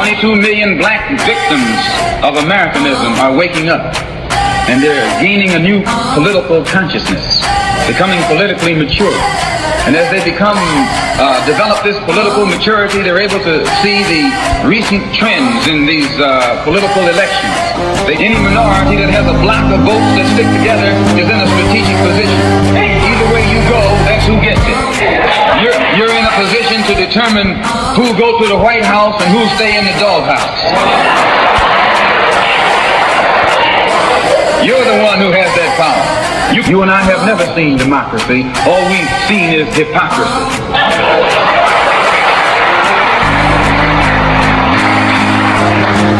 22 million black victims of Americanism are waking up, and they're gaining a new political consciousness, becoming politically mature. And as they develop this political maturity, they're able to see the recent trends in these political elections. Any minority that has a block of votes that stick together is in a strategic position. Either way you go, that's who gets it. You're in a position to determine who go to the White House and who stay in the doghouse. You're the one who has that power. You and I have never seen democracy. All we've seen is hypocrisy.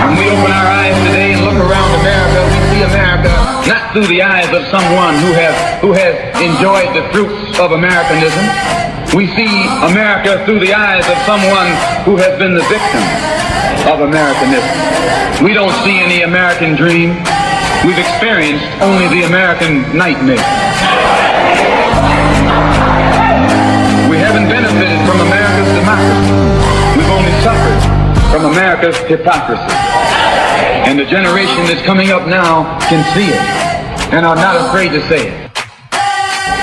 When we open our eyes today and look around America, we see America not through the eyes of someone who has enjoyed the fruits of Americanism. We see America through the eyes of someone who has been the victim of Americanism. We don't see any American dream. We've experienced only the American nightmare. We haven't benefited from America's democracy. We've only suffered from America's hypocrisy. And the generation that's coming up now can see it and are not afraid to say it.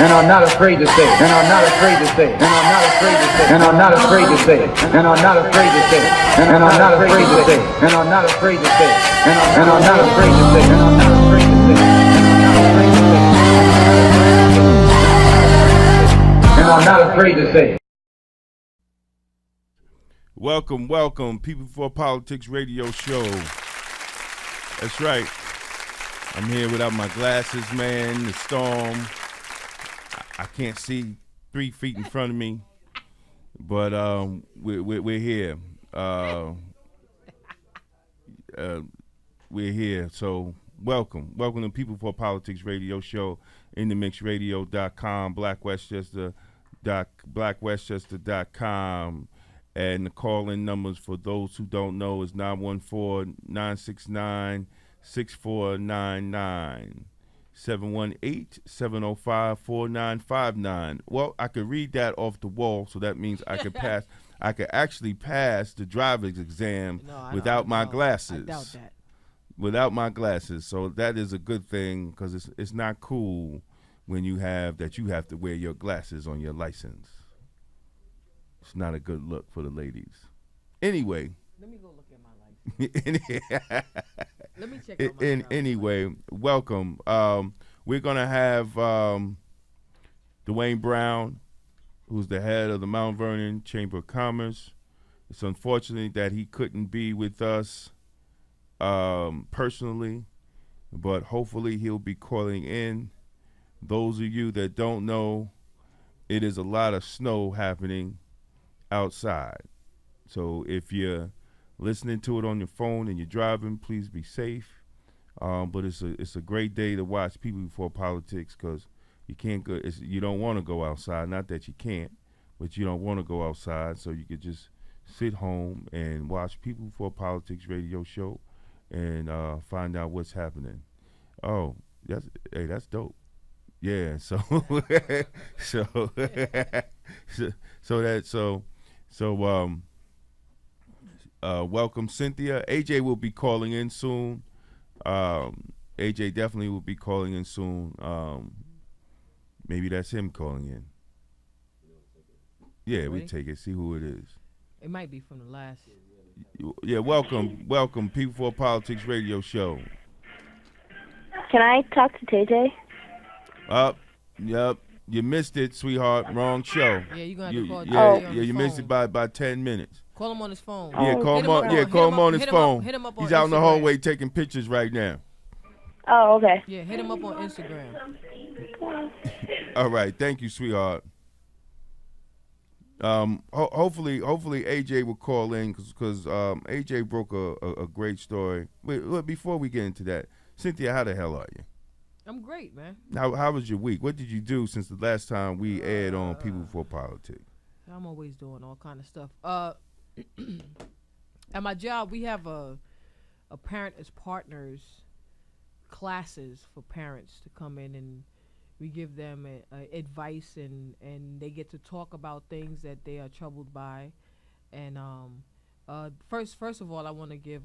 And are not afraid to say it. And are not afraid to say it. And are not afraid to say it. And are not afraid to say it. And are not afraid to say it. And are not afraid to say it. And are not afraid to say it. And are not afraid to say it. And are not afraid to say it. And are not afraid to say it. Welcome, People Before Politics radio show. That's right. I'm here without my glasses, man. The storm. I can't see 3 feet in front of me, but we're here. We're here. So welcome to People for Politics radio show in the mixradio.com, blackwestchester.com, and the call-in numbers for those who don't know is 914-969-6499. 718-705-4959. Well, I could read that off the wall, so that means I could actually pass the driver's exam without my glasses. I doubt that. Without my glasses. So that is a good thing, because it's not cool when you have to wear your glasses on your license. It's not a good look for the ladies. Anyway. Let me go look at my license. Let me check out my Anyway, welcome. We're going to have Dwayne Brown, who's the head of the Mount Vernon Chamber of Commerce. It's unfortunate that he couldn't be with us personally, but hopefully he'll be calling in. Those of you that don't know, it is a lot of snow happening outside. So if you're listening to it on your phone and you're driving, please be safe. But it's a great day to watch People Before Politics, because you can't go. You don't want to go outside. Not that you can't, but you don't want to go outside. So you could just sit home and watch People Before Politics radio show and find out what's happening. Oh, that's dope. Yeah. So welcome, Cynthia. AJ will be calling in soon. AJ definitely will be calling in soon. Maybe that's him calling in. Yeah, we take it. See who it is. It might be from the last. Yeah, welcome, People for Politics radio show. Can I talk to TJ? Yep. You missed it, sweetheart. Wrong show. Yeah, you're gonna have to call TJ on you his missed phone. it by about 10 minutes. Call him on his phone. Yeah, call him on his phone. Hit him up on He's out in the Instagram. hallway taking pictures right now. Oh, okay. Yeah, hit him up on Instagram. All right, thank you, sweetheart. Hopefully AJ will call in, because AJ broke a great story. Wait, before we get into that, Cynthia, how the hell are you? I'm great, man. How was your week? What did you do since the last time we aired on People Before Politics? I'm always doing all kind of stuff. At my job, we have a parent as partners classes for parents to come in, and we give them advice, and they get to talk about things that they are troubled by, and First of all, I want to give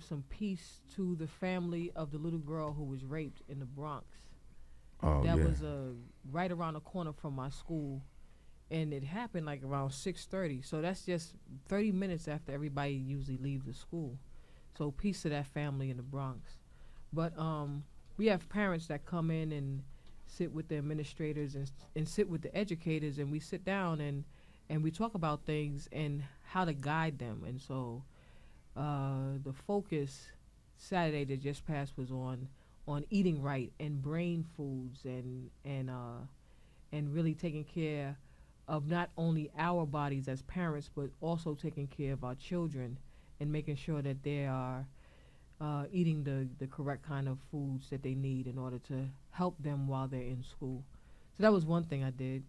some peace to the family of the little girl who was raped in the Bronx. Oh, That yeah. was right around the corner from my school, and it happened like around 6:30. So that's just 30 minutes after everybody usually leaves the school. So peace to that family in the Bronx. But we have parents that come in and sit with the administrators and sit with the educators, and we sit down and we talk about things and how to guide them. And so the focus Saturday that just passed was on eating right and brain foods and really taking care of not only our bodies as parents, but also taking care of our children and making sure that they are eating the correct kind of foods that they need in order to help them while they're in school. So that was one thing I did.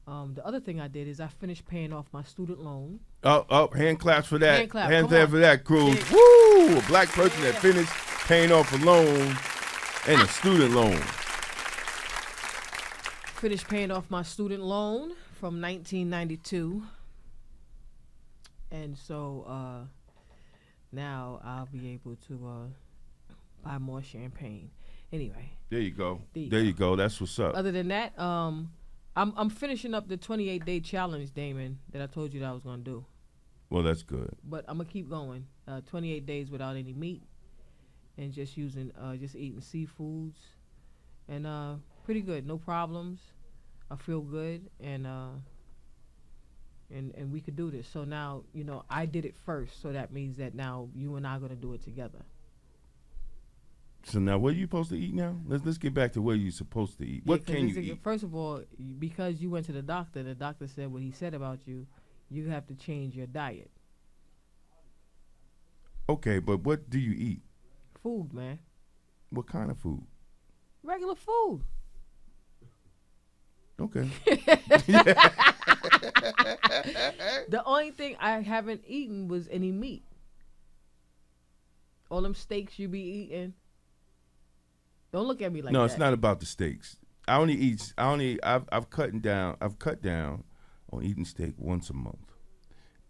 The other thing I did is I finished paying off my student loan. Hand claps for that. Hand clap, Hands come there on. for that, crew. Yeah. Woo! A black person Yeah. that finished paying off a loan and a student loan. Finished paying off my student loan from 1992. And so now I'll be able to buy more champagne. Anyway, There you go. There There you you go. That's what's up. other than that, I'm finishing up the 28-day challenge, Damon, that I told you that I was going to do. Well, that's good. But I'm going to keep going. 28 days without any meat and just eating seafoods. And pretty good. No problems. I feel good. And we could do this. So now, I did it first. So that means that now you and I are going to do it together. So now, what are you supposed to eat now? Let's get back to what you're supposed to eat. What Yeah, 'cause can you it's- eat? First of all, because you went to the doctor said what he said about you. You have to change your diet. Okay, but what do you eat? Food, man. What kind of food? Regular food. Okay. The only thing I haven't eaten was any meat. All them steaks you be eating. Don't look at me like No, that. it's not about the steaks. I've cut down on eating steak once a month.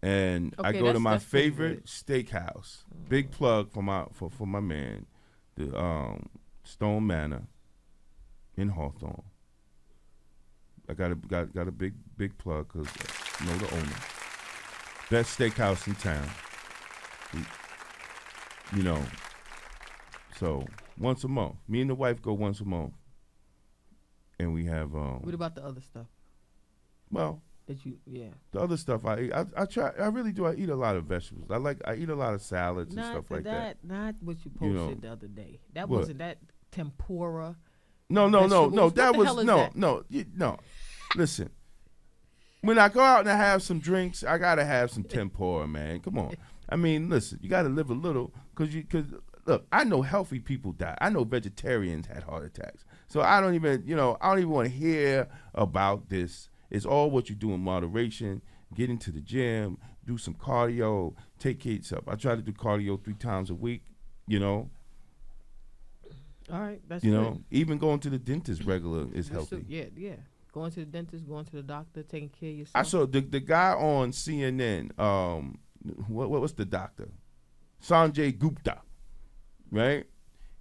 And I Okay, go to that's- my that's pretty favorite good. steakhouse. Big plug for my man, the Stone Manor in Hawthorne. I got a big plug because I know the owner. Best steakhouse in town. So once a month. Me and the wife go once a month. And we have What about the other stuff well, that you? Yeah. the other stuff I eat, I try. I really do. I eat a lot of vegetables. I eat a lot of salads and stuff like that. Not what you You posted know. the other day. That What? wasn't that tempura. No. vegetables. What That the was hell is no, that? no. Listen, when I go out and I have some drinks, I gotta have some tempura, man. Come on. I mean, listen, you gotta live a little, cause look, I know healthy people die. I know vegetarians had heart attacks. So I don't even want to hear about this. It's all what you do in moderation. Get into the gym, do some cardio, take care of yourself. I try to do cardio 3 times a week. All right, that's Even going to the dentist regular is good. healthy. Yeah. Going to the dentist, going to the doctor, taking care of yourself. I saw the guy on CNN. What's the doctor? Sanjay Gupta, right?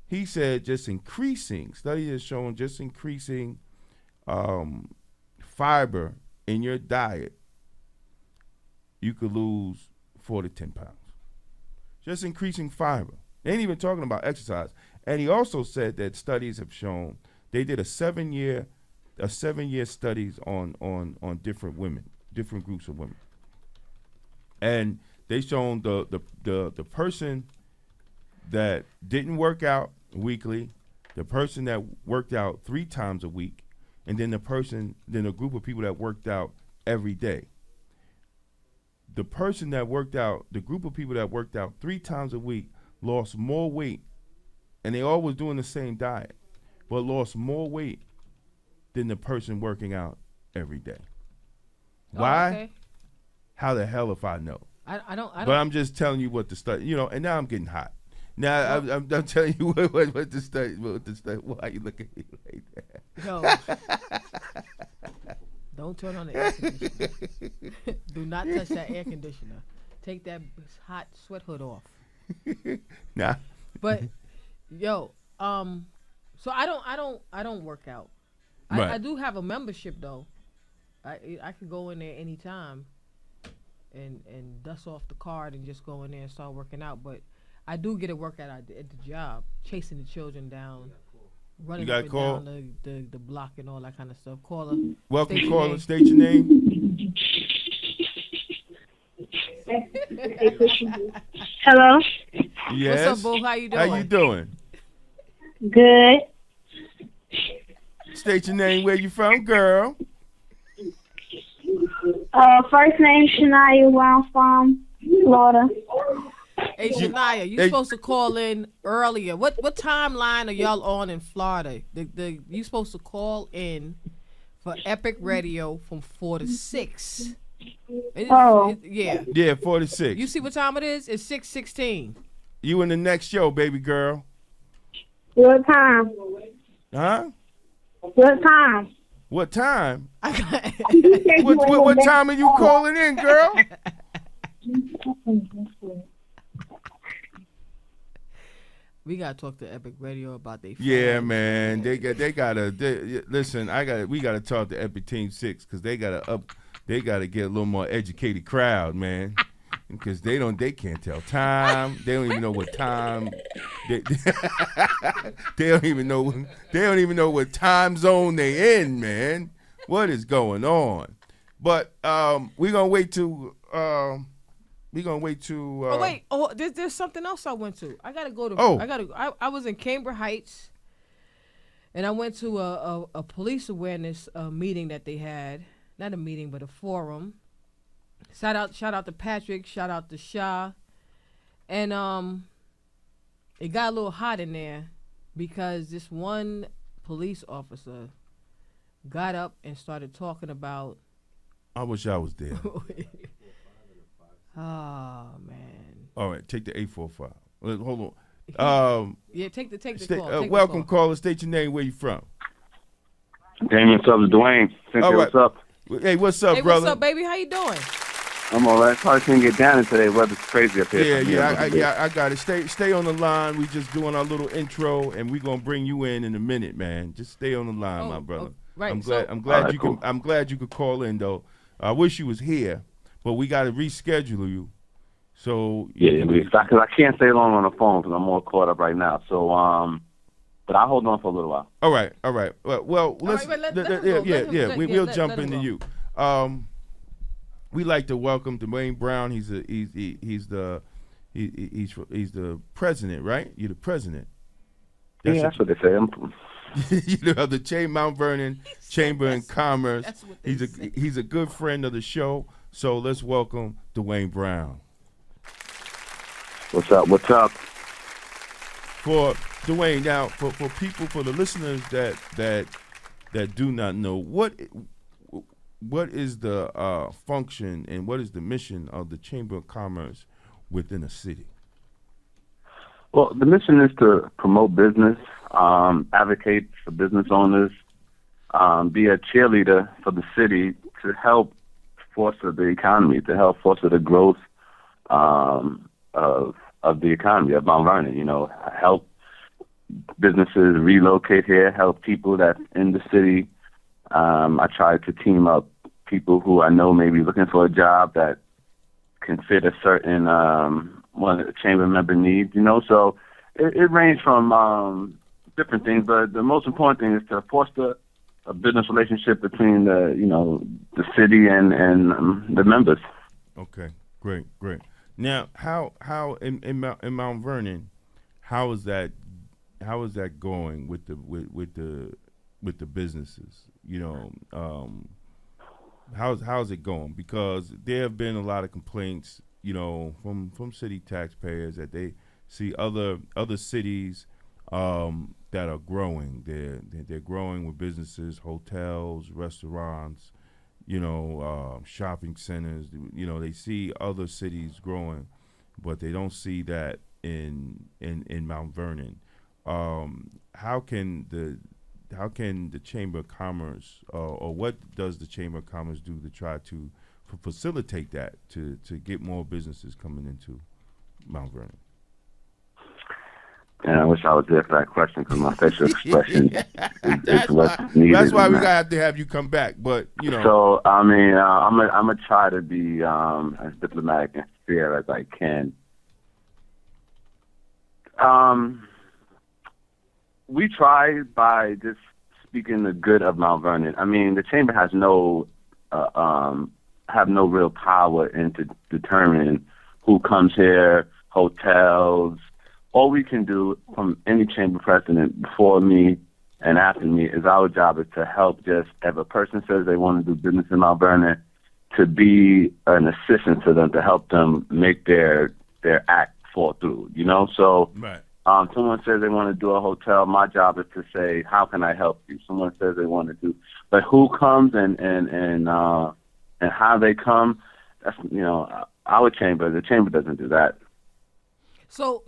He said study has shown just increasing fiber in your diet, you could lose 4 to 10 pounds. Just increasing fiber. They ain't even talking about exercise. And he also said that studies have shown, they did a 7-year studies on different women, different groups of women. And they shown the person that didn't work out weekly, the person that worked out 3 times a week, and then a group of people that worked out every day. The group of people that worked out 3 times a week lost more weight, and they all was doing the same diet, but lost more weight than the person working out every day. Why? Okay. How the hell if I know? I don't. But I'm just telling you what the study, and now I'm getting hot. Now I'm telling you what the study. Why are you looking at me like that? No. Don't turn on the air conditioner. Do not touch that air conditioner. Take that hot sweat hood off. Nah. But yo, so I don't work out. Right. I do have a membership though. I could go in there anytime and dust off the card and just go in there and start working out. But I do get a workout at the job, chasing the children down, running up and down the block and all that kind of stuff. Caller. Welcome, caller. State your name. Hello. Yes. What's up, boo? How you doing? How you doing? Good. State your name. Where you from, girl? First name Shania, where I'm from, Florida. Hey, Shania, you supposed to call in earlier. What timeline are y'all on in Florida? You supposed to call in for Epic Radio from 4 to 6. Yeah. Yeah, 46. You see what time it is? It's 6:16. You in the next show, baby girl. What time? Huh? What time? What time? You said you were What in the time are you calling in, girl? We gotta talk to Epic Radio about their. Yeah, man. They gotta listen. We gotta talk to Epic Team 6 because they gotta get a little more educated crowd, man. Because they can't tell time. They don't even know what time. They don't even know what time zone they in, man. What is going on? But we're gonna wait to. Oh wait! Oh, there's something else I went to. I gotta go to. Oh. I was in Cambridge Heights, and I went to a police awareness meeting that they had. Not a meeting, but a forum. Shout out to Patrick. Shout out to Shah, and it got a little hot in there because this one police officer got up and started talking about. I wish I was there. Oh man! All right, take the 845. Hold on. Yeah, take the call. Welcome, caller. State your name. Where you from? Damien, what's up, Dwayne? All right. What's up? Hey, what's up, Hey, brother? what's up, baby? How you doing? I'm all right. Probably couldn't get down today. Weather's crazy up here. I got it. Stay on the line. We just doing our little intro, and we gonna bring you in a minute, man. Just stay on the line, my brother. Right. I'm glad you cool. can. I'm glad you could call in though. I wish you was here, but we got to reschedule you. So because I can't stay long on the phone because I'm more caught up right now. So but I'll hold on for a little while. All right. Well, listen. We'll jump into you. We like to welcome Dwayne Brown. He's the president, right? You're the president. That's what they say. You know, the Mount Vernon Chamber and Commerce. He's a good friend of the show. So let's welcome Dwayne Brown. What's up? For Dwayne, now for people, for the listeners that do not know, what is the function and what is the mission of the Chamber of Commerce within a city? Well, the mission is to promote business, advocate for business owners, be a cheerleader for the city to help foster the economy, to help foster the growth of the economy of Mount Vernon. You know, help businesses relocate here, help people that's in the city. I try to team up people who I know may be looking for a job that can fit a certain one that the chamber member needs. You know, so it ranges from different things, but the most important thing is to foster a business relationship between the city and the members. Okay, great. Now, how in Mount Vernon, how is that going with the businesses? You know, how's it going? Because there have been a lot of complaints, you know, from city taxpayers that they see other cities that are growing. They're growing with businesses, hotels, restaurants, you know, shopping centers. You know, they see other cities growing, but they don't see that in Mount Vernon. How can the Chamber of Commerce, or what does the Chamber of Commerce do to try to facilitate that to get more businesses coming into Mount Vernon? And I wish I was there for that question because my facial expression is what's needed. That's why we got to have you come back. But So I mean, I'm gonna try to be as diplomatic and fair as I can. We try by just speaking the good of Mount Vernon. I mean, the chamber has no real power into determining who comes here, hotels. All we can do from any chamber president before me and after me is our job is to help just if a person says they want to do business in Mount Vernon, to be an assistant to them to help them make their act fall through, So right. Someone says they want to do a hotel, my job is to say, how can I help you? Someone says they want to do, but who comes and how they come, that's, our chamber, the chamber doesn't do that. So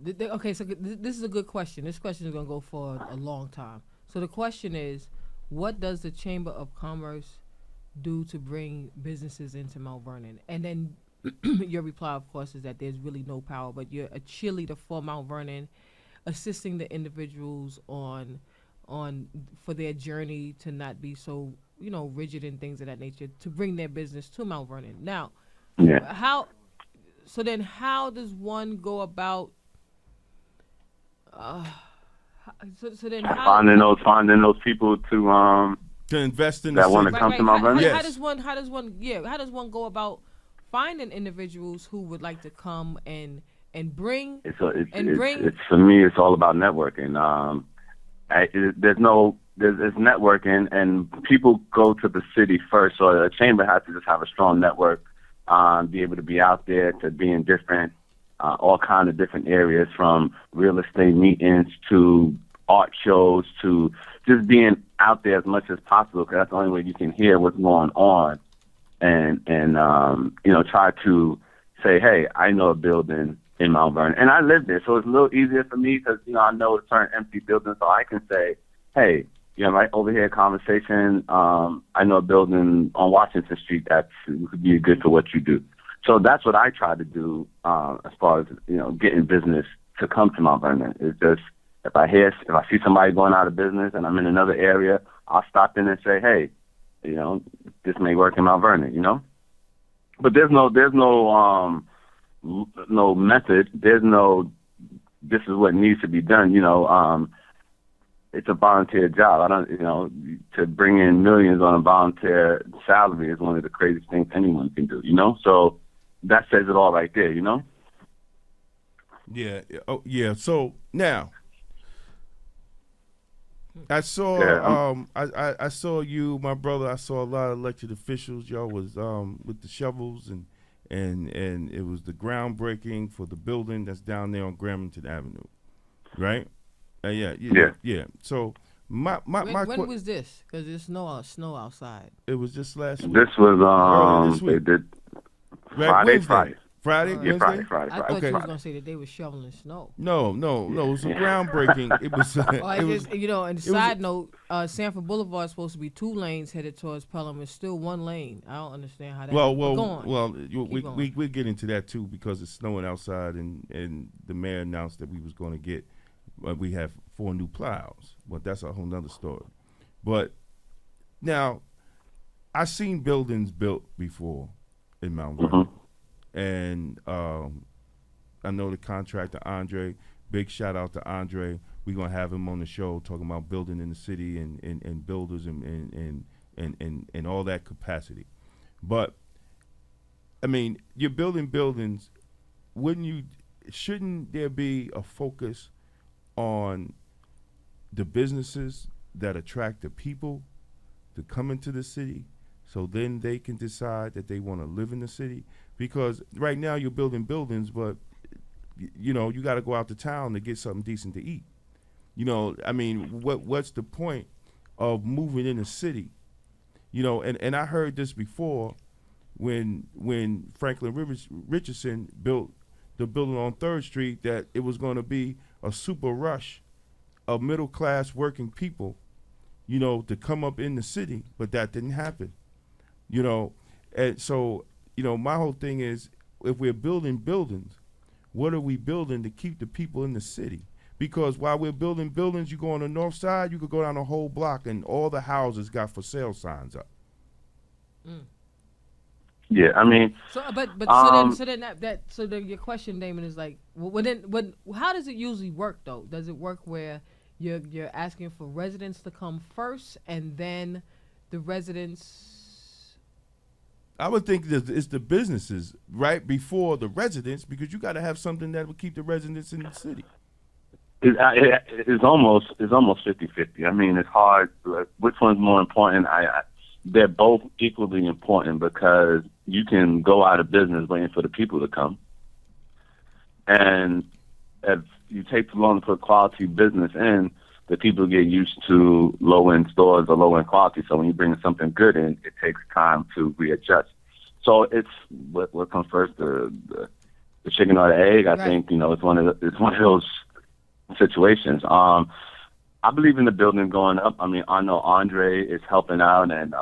this is a good question. This question is going to go for a long time. So the question is, what does the Chamber of Commerce do to bring businesses into Mount Vernon? And then your reply, of course, is that there's really no power, but you're a cheerleader for Mount Vernon, assisting the individuals on for their journey to not be so rigid and things of that nature, to bring their business to Mount Vernon. Now, how does one go about? Finding those people to invest in that the want to city. come to Mount Vernon. How does one go about finding individuals who would like to come and bring? It's for me. It's all about networking. There's networking, and people go to the city first. So a chamber has to just have a strong network, be able to be out there, to be in different, all kind of different areas, from real estate meetings to art shows to just being out there as much as possible, because that's the only way you can hear what's going on, and try to say, hey, I know a building in Mount Vernon, and I live there, so it's a little easier for me because I know it's certain empty buildings, so I can say, hey, right over here, conversation. I know a building on Washington Street that could be good for what you do. So that's what I try to do as far as getting business to come to Mount Vernon. It's just if I see somebody going out of business and I'm in another area, I'll stop in and say, hey, this may work in Mount Vernon. But there's no method. There's no this is what needs to be done. It's a volunteer job. I don't, to bring in millions on a volunteer salary is one of the craziest things anyone can do, So that says it all right there, Yeah. Oh, yeah. So now, I saw, I saw you, my brother. I saw a lot of elected officials. Y'all was with the shovels and it was the groundbreaking for the building that's down there on Gramerton Avenue, right? Yeah. So when was this? Because there's snow outside. It was just last week. This was this week. Friday. Friday? Yeah, Wednesday? Friday. I thought you was gonna say that they were shoveling snow. No. It was a groundbreaking. It was. Side note, Sanford Boulevard is supposed to be 2 lanes headed towards Pelham. It's still 1 lane. I don't understand how that. We get into that too because it's snowing outside, and the mayor announced that we was going to get. We have 4 new plows, but that's a whole nother story. But now, I've seen buildings built before in Mount Vernon, and I know the contractor Andre. Big shout out to Andre. We're gonna have him on the show talking about building in the city and builders and all that capacity. But I mean, you're building buildings. Shouldn't there be a focus on the businesses that attract the people to come into the city, so then they can decide that they want to live in the city? Because right now you're building buildings, but you got to go out to town to get something decent to eat. I mean, what's the point of moving in the city? And I heard this before when Franklin Richardson built the building on 3rd Street, that it was going to be a super rush of middle-class working people, to come up in the city, but that didn't happen. you know. And so, my whole thing is, if we're building buildings, what are we building to keep the people in the city? Because while we're building buildings, you go on the north side, you could go down a whole block and all the houses got for sale signs up. Yeah, I mean, So, so then your question, Damon, is like, how does it usually work though? Does it work where you're asking for residents to come first, and then the residents? I would think that it's the businesses right before the residents, because you got to have something that will keep the residents in the city. It's almost 50-50. I mean, it's hard. Which one's more important? They're both equally important, because you can go out of business waiting for the people to come. And if you take too long to put quality business in, the people get used to low-end stores or low-end quality. So when you bring something good in, it takes time to readjust. So it's what comes first, the chicken or the egg. I think it's one of those situations. I believe in the building going up. I mean, I know Andre is helping out and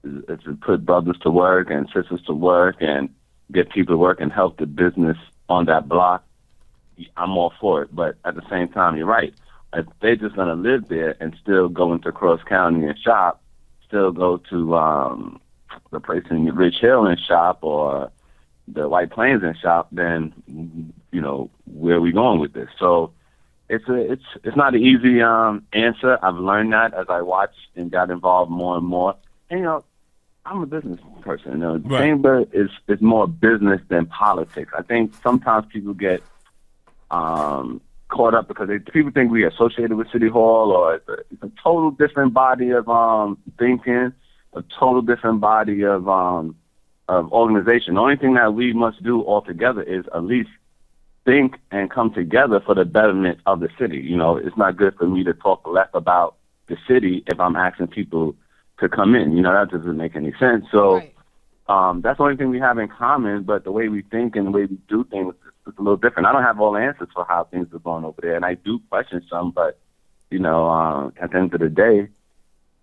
to put brothers to work and sisters to work and get people to work and help the business on that block. I'm all for it. But at the same time, you're right. If they're just going to live there and still go into Cross County and shop, still go to the place in Ridge Hill and shop, or the White Plains and shop, then, where are we going with this? So it's not an easy answer. I've learned that as I watched and got involved more and more. And, I'm a business person. The Right. chamber is more business than politics. I think sometimes people get caught up because people think we are associated with City Hall, or it's a total different body of thinking, a total different body of organization. The only thing that we must do all together is at least think and come together for the betterment of the city. It's not good for me to talk less about the city if I'm asking people to come in. That doesn't make any sense. So Right. That's the only thing we have in common, but the way we think and the way we do things is a little different. I don't have all the answers for how things are going over there, and I do question some, but, at the end of the day,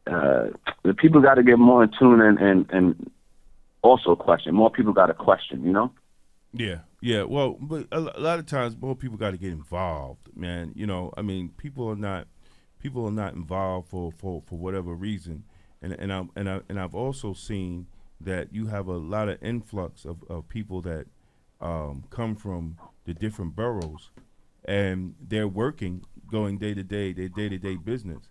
the people got to get more in tune and also question. More people got to question, Yeah. Well, but a lot of times more people got to get involved, man. I mean, people are not involved for whatever reason, and I've also seen that you have a lot of influx of people that come from the different boroughs, and they're working, going day to day, their day-to-day business,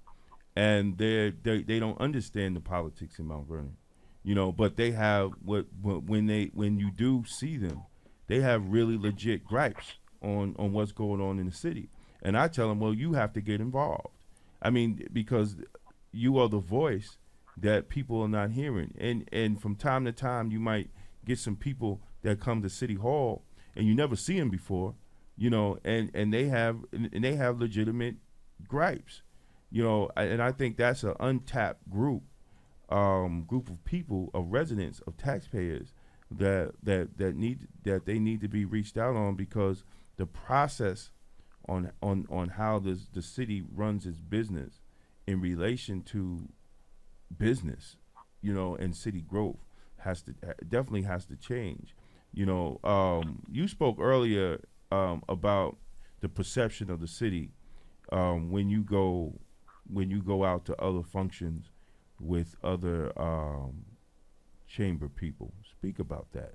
and they don't understand the politics in Mount Vernon, but they have when you do see them, they have really legit gripes on what's going on in the city. And I tell them, well, you have to get involved. I mean, because you are the voice that people are not hearing. And from time to time, you might get some people that come to City Hall and you never see them before, and they have legitimate gripes, and I think that's an untapped group of people, of residents, of taxpayers that they need to be reached out on, because the process on how the city runs its business in relation to business, and city growth definitely has to change. You spoke earlier about the perception of the city when you go out to other functions with other chamber people. Speak about that.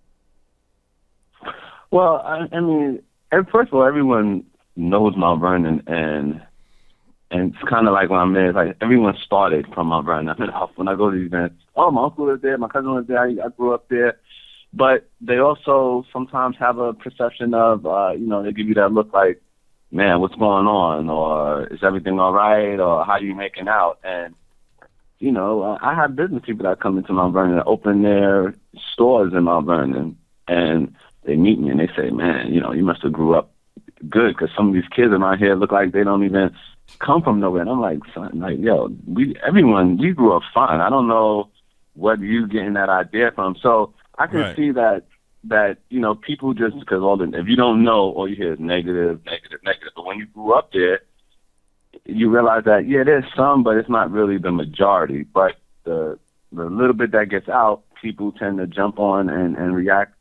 Well, I mean, first of all, everyone knows Mount Vernon, and it's kind of like when I'm there, it's like everyone started from Mount Vernon. When I go to these events, my uncle was there, my cousin was there, I grew up there. But they also sometimes have a perception of, they give you that look like, man, what's going on? Or is everything all right? Or how are you making out? And, I have business people that come into Mount Vernon that open their stores in Mount Vernon, and they meet me and they say, man, you must have grew up good, because some of these kids around here look like they don't even come from nowhere. And I'm like, son, we grew up fine. I don't know what you getting that idea from. So I can see that people just, because if you don't know, all you hear is negative. But when you grew up there, you realize that, there's some, but it's not really the majority. But the the little bit that gets out, people tend to jump on and react,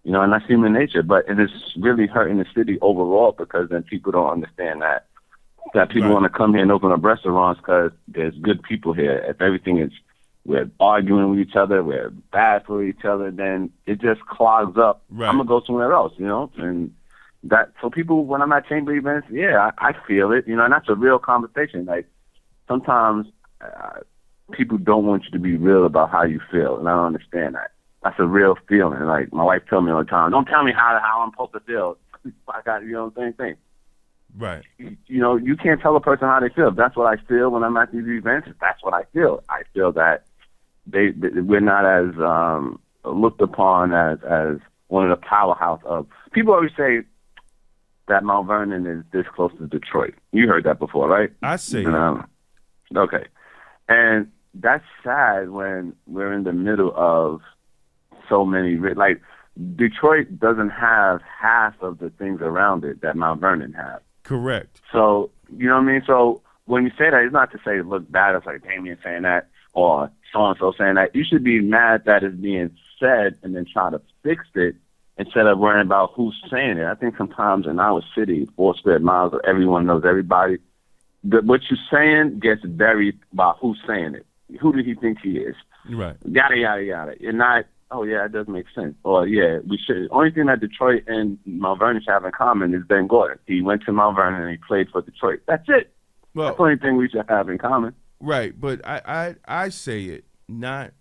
and that's human nature. But it is really hurting the city overall because then people don't understand that people want to come here and open up restaurants because there's good people here. If everything is, we're arguing with each other, we're bad for each other, then it just clogs up. Right. I'm going to go somewhere else, and that, so people, when I'm at chamber events, I feel it, and that's a real conversation. Like, sometimes people don't want you to be real about how you feel, and I don't understand that. That's a real feeling. Like, my wife tells me all the time, don't tell me how I'm supposed to feel. I got, same thing. Right. You can't tell a person how they feel. If that's what I feel when I'm at these events, that's what I feel. I feel that we're not as looked upon as one of the powerhouse of. People always say that Mount Vernon is this close to Detroit. You heard that before, right? I say okay. And that's sad when we're in the middle of so many, like, Detroit doesn't have half of the things around it that Mount Vernon has. Correct. So, you know what I mean? So when you say that, it's not to say it looks bad. It's like Damien saying that or so-and-so saying that. You should be mad that it's being said and then try to fix it instead of worrying about who's saying it. I think sometimes in our city, 4 square miles, everyone knows everybody. What you're saying gets buried by who's saying it. Who do he think he is? Right. Yada, yada, yada. You're not, oh, yeah, it does make sense. Or, yeah, we should. Only thing that Detroit and Mount Vernon should have in common is Ben Gordon. He went to Mount Vernon and he played for Detroit. That's it. Well, that's the only thing we should have in common. Right, but I say it not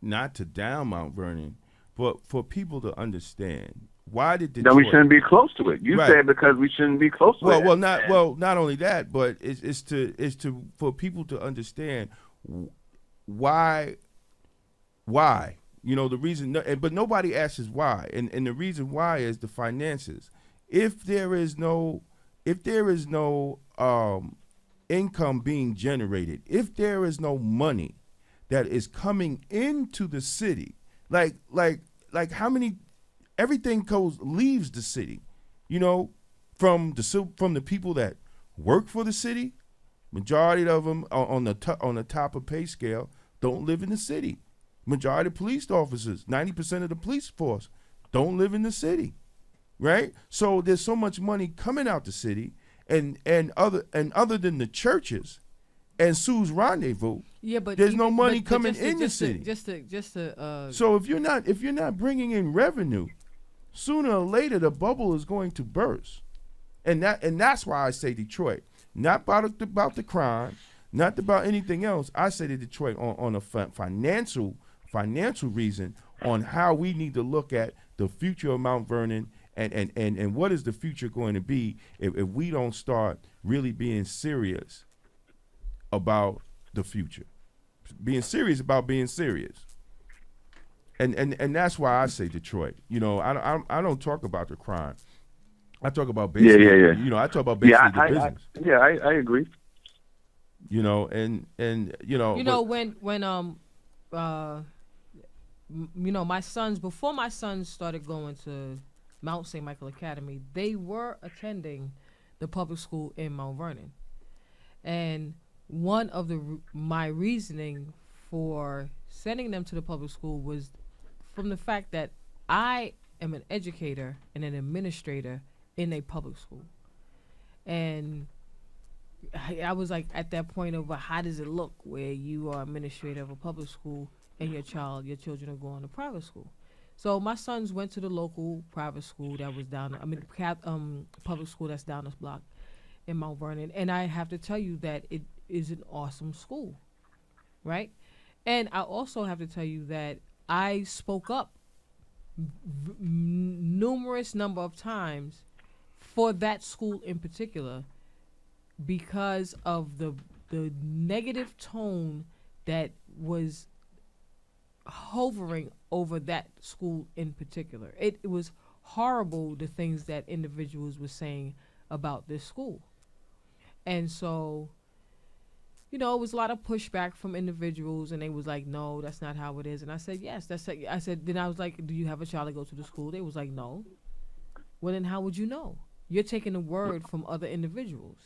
to down Mount Vernon, but for people to understand why did Detroit. Then we shouldn't be close to it. You said because we shouldn't be close to it. Not only that, but it's to for people to understand why. The reason, but nobody asks why, and the reason why is the finances. If there is no income being generated, if there is no money that is coming into the city, like how many, everything leaves the city, from the people that work for the city, majority of them on the top of pay scale don't live in the city. Majority of police officers, 90% of the police force don't live in the city, right? So there's so much money coming out the city, and other than the churches and Sue's Rendezvous, but there's no money coming in the city. So if you're not bringing in revenue, sooner or later the bubble is going to burst, and that's why I say Detroit, not about the crime, not about anything else. I say to Detroit on a financial reason on how we need to look at the future of Mount Vernon and what is the future going to be if we don't start really being serious about the future, being serious about being serious. And that's why I say Detroit. I don't talk about the crime. I talk about basically, I talk about basically the business. I agree. My sons, before my sons started going to Mount St. Michael Academy, they were attending the public school in Mount Vernon. And one of my reasoning for sending them to the public school was from the fact that I am an educator and an administrator in a public school. And I was like at that point of how does it look where you are administrator of a public school and your children are going to private school. So my sons went to the local private school that was public school that's down this block in Mount Vernon. And I have to tell you that it is an awesome school, right? And I also have to tell you that I spoke up numerous number of times for that school in particular because of the negative tone that was hovering over that school in particular. It was horrible, the things that individuals were saying about this school. And so, it was a lot of pushback from individuals, and they was like, no, that's not how it is. And I said, yes, then I was like, do you have a child that goes to the school? They was like, no. Well, then how would you know? You're taking the word from other individuals.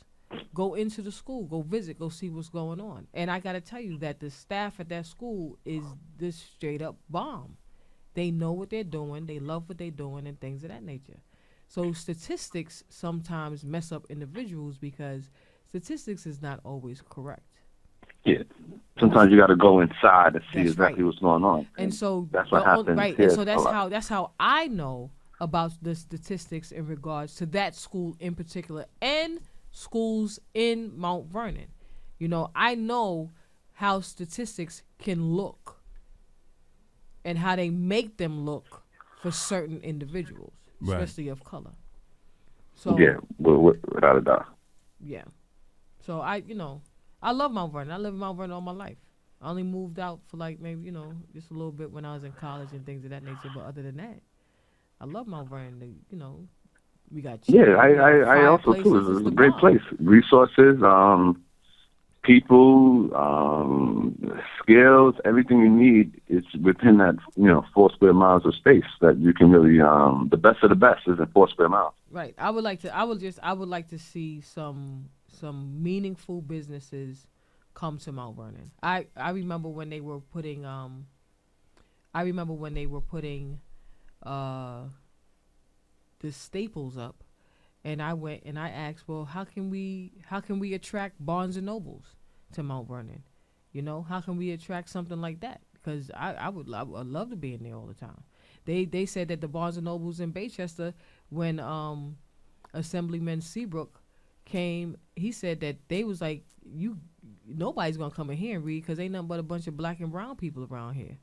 go into the school, go visit, go see what's going on. And I got to tell you that the staff at that school is this straight up bomb. They know what they're doing, they love what they're doing, and things of that nature. So statistics sometimes mess up individuals because statistics is not always correct. Yeah. Sometimes you got to go inside to see That's exactly right. what's going on. And so that's what happens. right. Here And so a lot. that's how I know about the statistics in regards to that school in particular and schools in Mount Vernon. You know, I know how statistics can look and how they make them look for certain individuals, Right. especially of color. So Yeah, without a doubt. yeah. So I love Mount Vernon. I lived in Mount Vernon all my life. I only moved out for like maybe, just a little bit when I was in college and things of that nature. But other than that, I love Mount Vernon. We got Yeah, I also too. It's a great place. Resources, people, skills, everything you need is within that 4 square miles of space that you can really. The best of the best is in 4 square miles. Right. I would like to see some meaningful businesses come to Mount Vernon. I remember when they were putting the Staples up, and I went and I asked, well, how can we attract Barnes and Nobles to Mount Vernon? How can we attract something like that? Because I would love to be in there all the time. They said that the Barnes and Nobles in Westchester, when Assemblyman Seabrook came, he said that they was like, nobody's gonna come in here and read because ain't nothing but a bunch of black and brown people around here,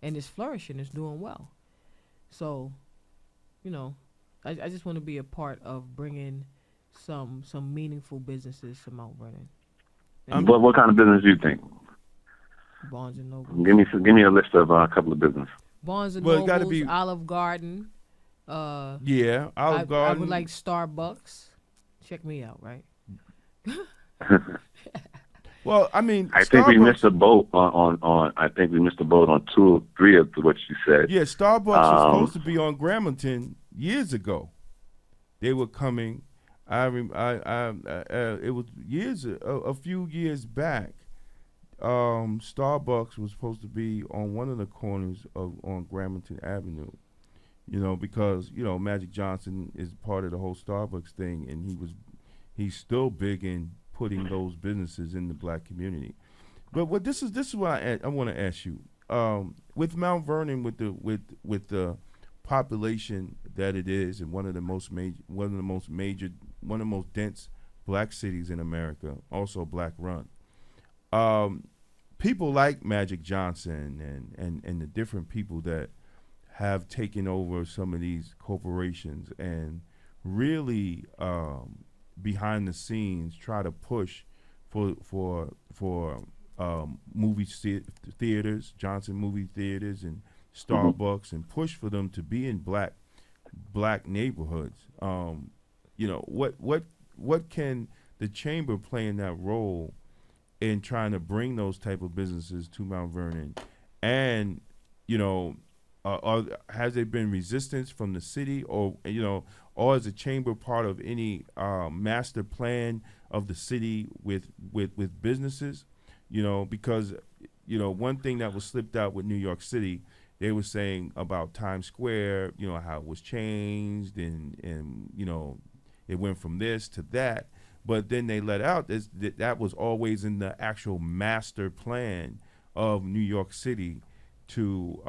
and it's flourishing, it's doing well. So, I just want to be a part of bringing some meaningful businesses to Mount Vernon. What kind of business do you think? Barnes and Noble. Give me a list of a couple of businesses. Barnes and Well, it Nobles, gotta be- Olive Garden. Yeah, Olive Garden. I would like Starbucks. Check me out, right? Well, I mean, I think we Starbucks- missed the boat on. I think we missed the boat on 2 or 3 of what you said. Yeah, Starbucks was supposed to be on Gramerton years ago. They were coming. It was a few years back. Starbucks was supposed to be on one of the corners on Gramerton Avenue. Because Magic Johnson is part of the whole Starbucks thing, and he's still big in putting those businesses in the black community. But this is what I want to ask you. With Mount Vernon, with the population that it is, and one of the most dense black cities in America, also black run. People like Magic Johnson and the different people that have taken over some of these corporations and really behind the scenes try to push for movie theaters, Johnson movie theaters and Starbucks, and push for them to be in black neighborhoods. What can the chamber play in that role in trying to bring those type of businesses to Mount Vernon? And has there been resistance from the city, or is the chamber part of any master plan of the city with businesses? Because one thing that was slipped out with New York City, they were saying about Times Square, how it was changed and it went from this to that. But then they let out that was always in the actual master plan of New York City to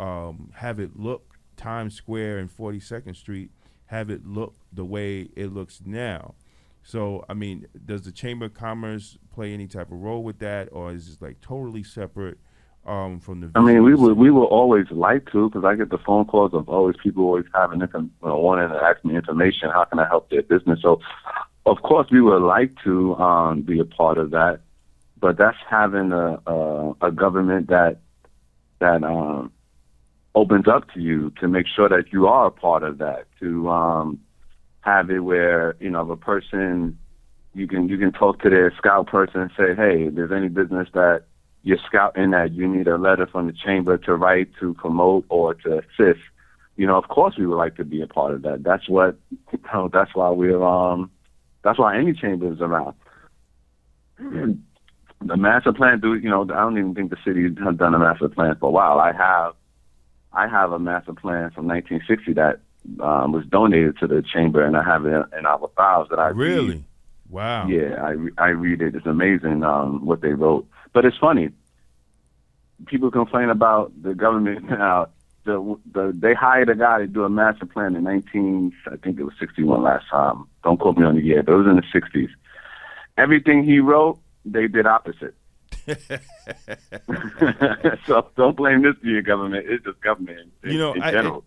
have it look Times Square and 42nd Street, have it look the way it looks now. So, I mean, does the Chamber of Commerce play any type of role with that, or is it like totally separate from the? I mean, we will always like to, because I get the phone calls of always people always having wanting to ask me information. How can I help their business? So, of course, we would like to be a part of that, but that's having a government that opens up to you to make sure that you are a part of that. To have it where if a person you can talk to their scout person and say, hey, if there's any business that you're scouting that you need a letter from the chamber to write to promote or to assist. Of course we would like to be a part of that. That's why any chamber is around. The master plan, I don't even think the city has done a master plan for a while. I have a master plan from 1960 that was donated to the chamber, and I have it in our files that I really read. wow. Yeah, I read it. It's amazing what they wrote. But it's funny. People complain about the government now. They hired a guy to do a master plan in I think it was 61 last time. Don't quote me on the year, but it was in the 60s. Everything he wrote, they did opposite. So don't blame this to your government. It's just government in general.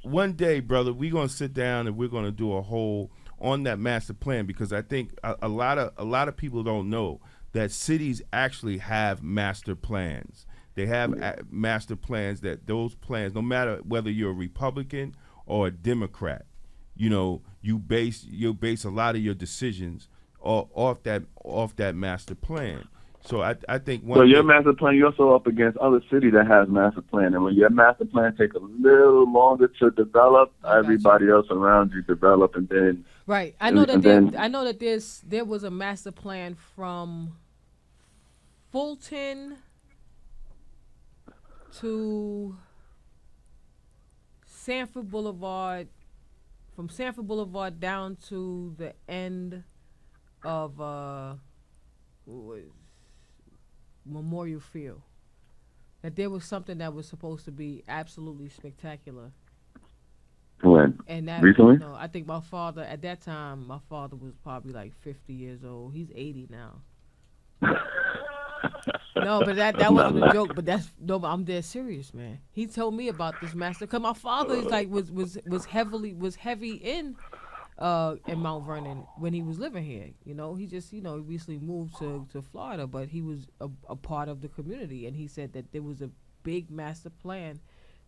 One day, brother, we're gonna sit down and we're gonna do a whole on that master plan, because I think a lot of people don't know that cities actually have master plans. They have master plans, that those plans, no matter whether you're a Republican or a Democrat, you base a lot of your decisions off that master plan. So I think your master plan, you're also up against other city that has master plan, and when your master plan take a little longer to develop, everybody else around you develop, and then right. I know that there was a master plan from Fulton to Sanford Boulevard, from Sanford Boulevard down to the end of Memorial Field. That there was something that was supposed to be absolutely spectacular. When? And that, recently? I think my father, at that time, was probably like 50 years old. He's 80 now. No, but that wasn't a joke. But but I'm dead serious, man. He told me about this master, because my father is like was heavy in Mount Vernon when he was living here. He just he recently moved to Florida, but he was a part of the community, and he said that there was a big master plan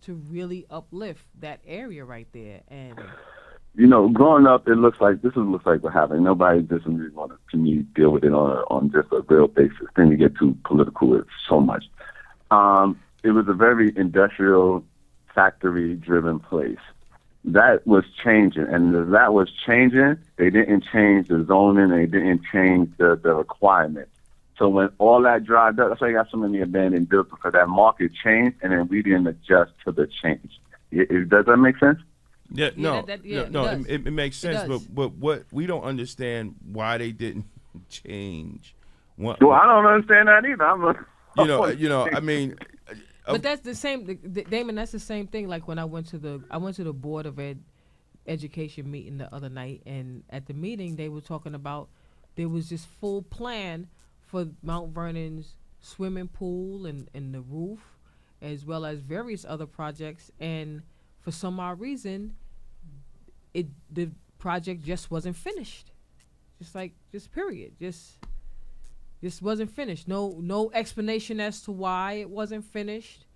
to really uplift that area right there. And growing up, this looks like what happened. Nobody doesn't really want to me deal with it on just a real basis. Then you get too political with so much. It was a very industrial, factory-driven place. That was changing, and as that was changing, they didn't change the zoning, they didn't change the requirements. So when all that dried up, that's why you got so many abandoned buildings, because that market changed, and then we didn't adjust to the change. Does that make sense? Yeah, no, it makes sense, but what we don't understand why they didn't change. Well, I don't understand that either. I mean. But that's the same, Damon. That's the same thing. Like when I went to the Board of Education meeting the other night, and at the meeting they were talking about there was this full plan for Mount Vernon's swimming pool and the roof, as well as various other projects. And for some odd reason, the project just wasn't finished. Just period. This wasn't finished. No explanation as to why it wasn't finished,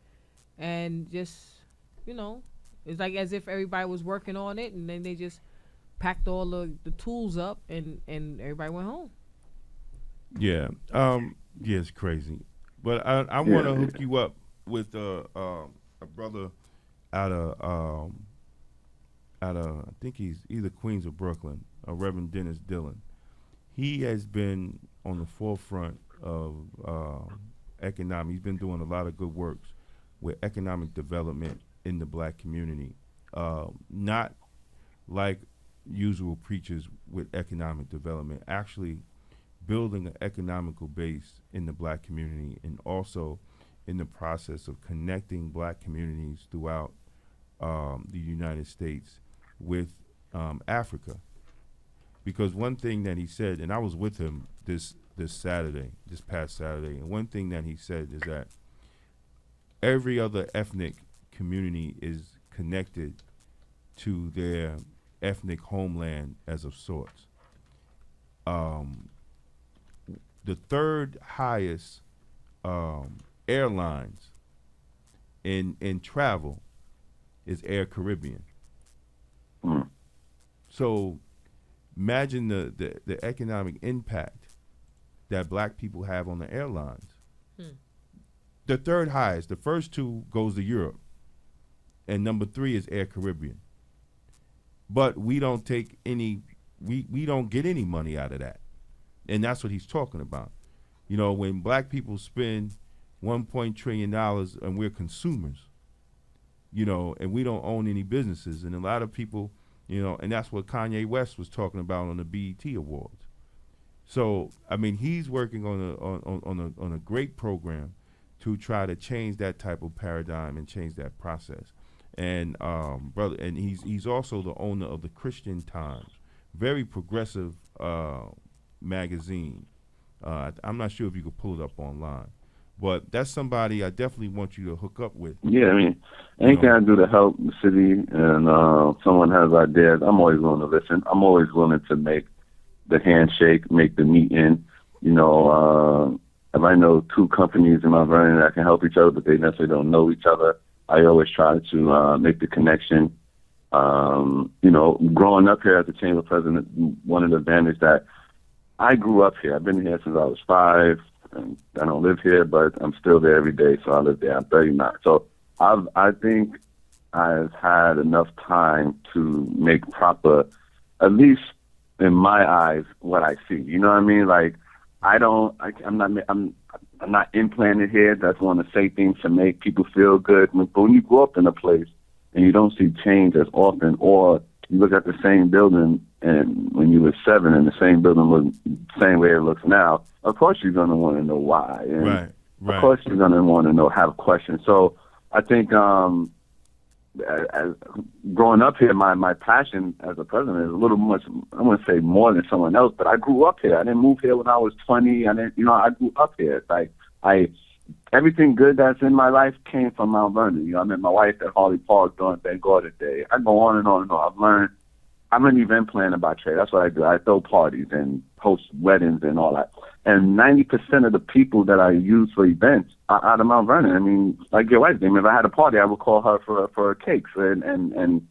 and just it's like as if everybody was working on it, and then they just packed all the tools up, and everybody went home. Yeah, it's crazy. But I want to hook you up with a brother out of I think he's either Queens or Brooklyn, Reverend Dennis Dillon. He has been on the forefront of economic. He's been doing a lot of good works with economic development in the black community. Not like usual preachers with economic development, actually building an economical base in the black community, and also in the process of connecting black communities throughout the United States with Africa. Because one thing that he said, and I was with him this past Saturday, and one thing that he said is that every other ethnic community is connected to their ethnic homeland as of sorts. The third highest airlines in travel is Air Caribbean. Mm. So imagine the economic impact that black people have on the airlines. The third highest, the first two goes to Europe, and number 3 is Air Caribbean. But we don't take any, we don't get any money out of that. And that's what he's talking about. You know, when black people spend $1 trillion and we're consumers, you know, and we don't own any businesses. And a lot of people, you know, and that's what Kanye West was talking about on the BET Awards. So, I mean, he's working on a great program to try to change that type of paradigm and change that process. And brother, and he's also the owner of the Christian Times, very progressive magazine. I'm not sure if you could pull it up online, but that's somebody I definitely want you to hook up with. Yeah, I mean, anything I do to help the city and someone has ideas, I'm always willing to listen. I'm always willing to make the handshake, make the meeting. You know, if I know two companies in Mount Vernon that can help each other, but they necessarily don't know each other, I always try to make the connection. You know, growing up here as a chamber president, one of the advantages that I grew up here. I've been here since I was 5. And I don't live here, but I'm still there every day, so I live there. I'm 39. So I think I've had enough time to make proper, at least in my eyes, what I see. You know what I mean? Like, I'm not implanted here. That's want to say things to make people feel good. But when you grow up in a place and you don't see change as often, or you look at the same building and when you were 7 and the same building looks the same way it looks now, of course you're going to want to know why. And right. Of course you're going to want to have questions. So I think as growing up here, my passion as a president is a little much, I wouldn't say more than someone else, but I grew up here. I didn't move here when I was 20. I grew up here. Like, everything good that's in my life came from Mount Vernon. You know, I met my wife at Harley Park during Thank God Day. I go on and on and on. I've learned. I'm an event planner by trade. That's what I do. I throw parties and host weddings and all that. And 90% of the people that I use for events are out of Mount Vernon. I mean, like your wife, if I had a party, I would call her for cakes and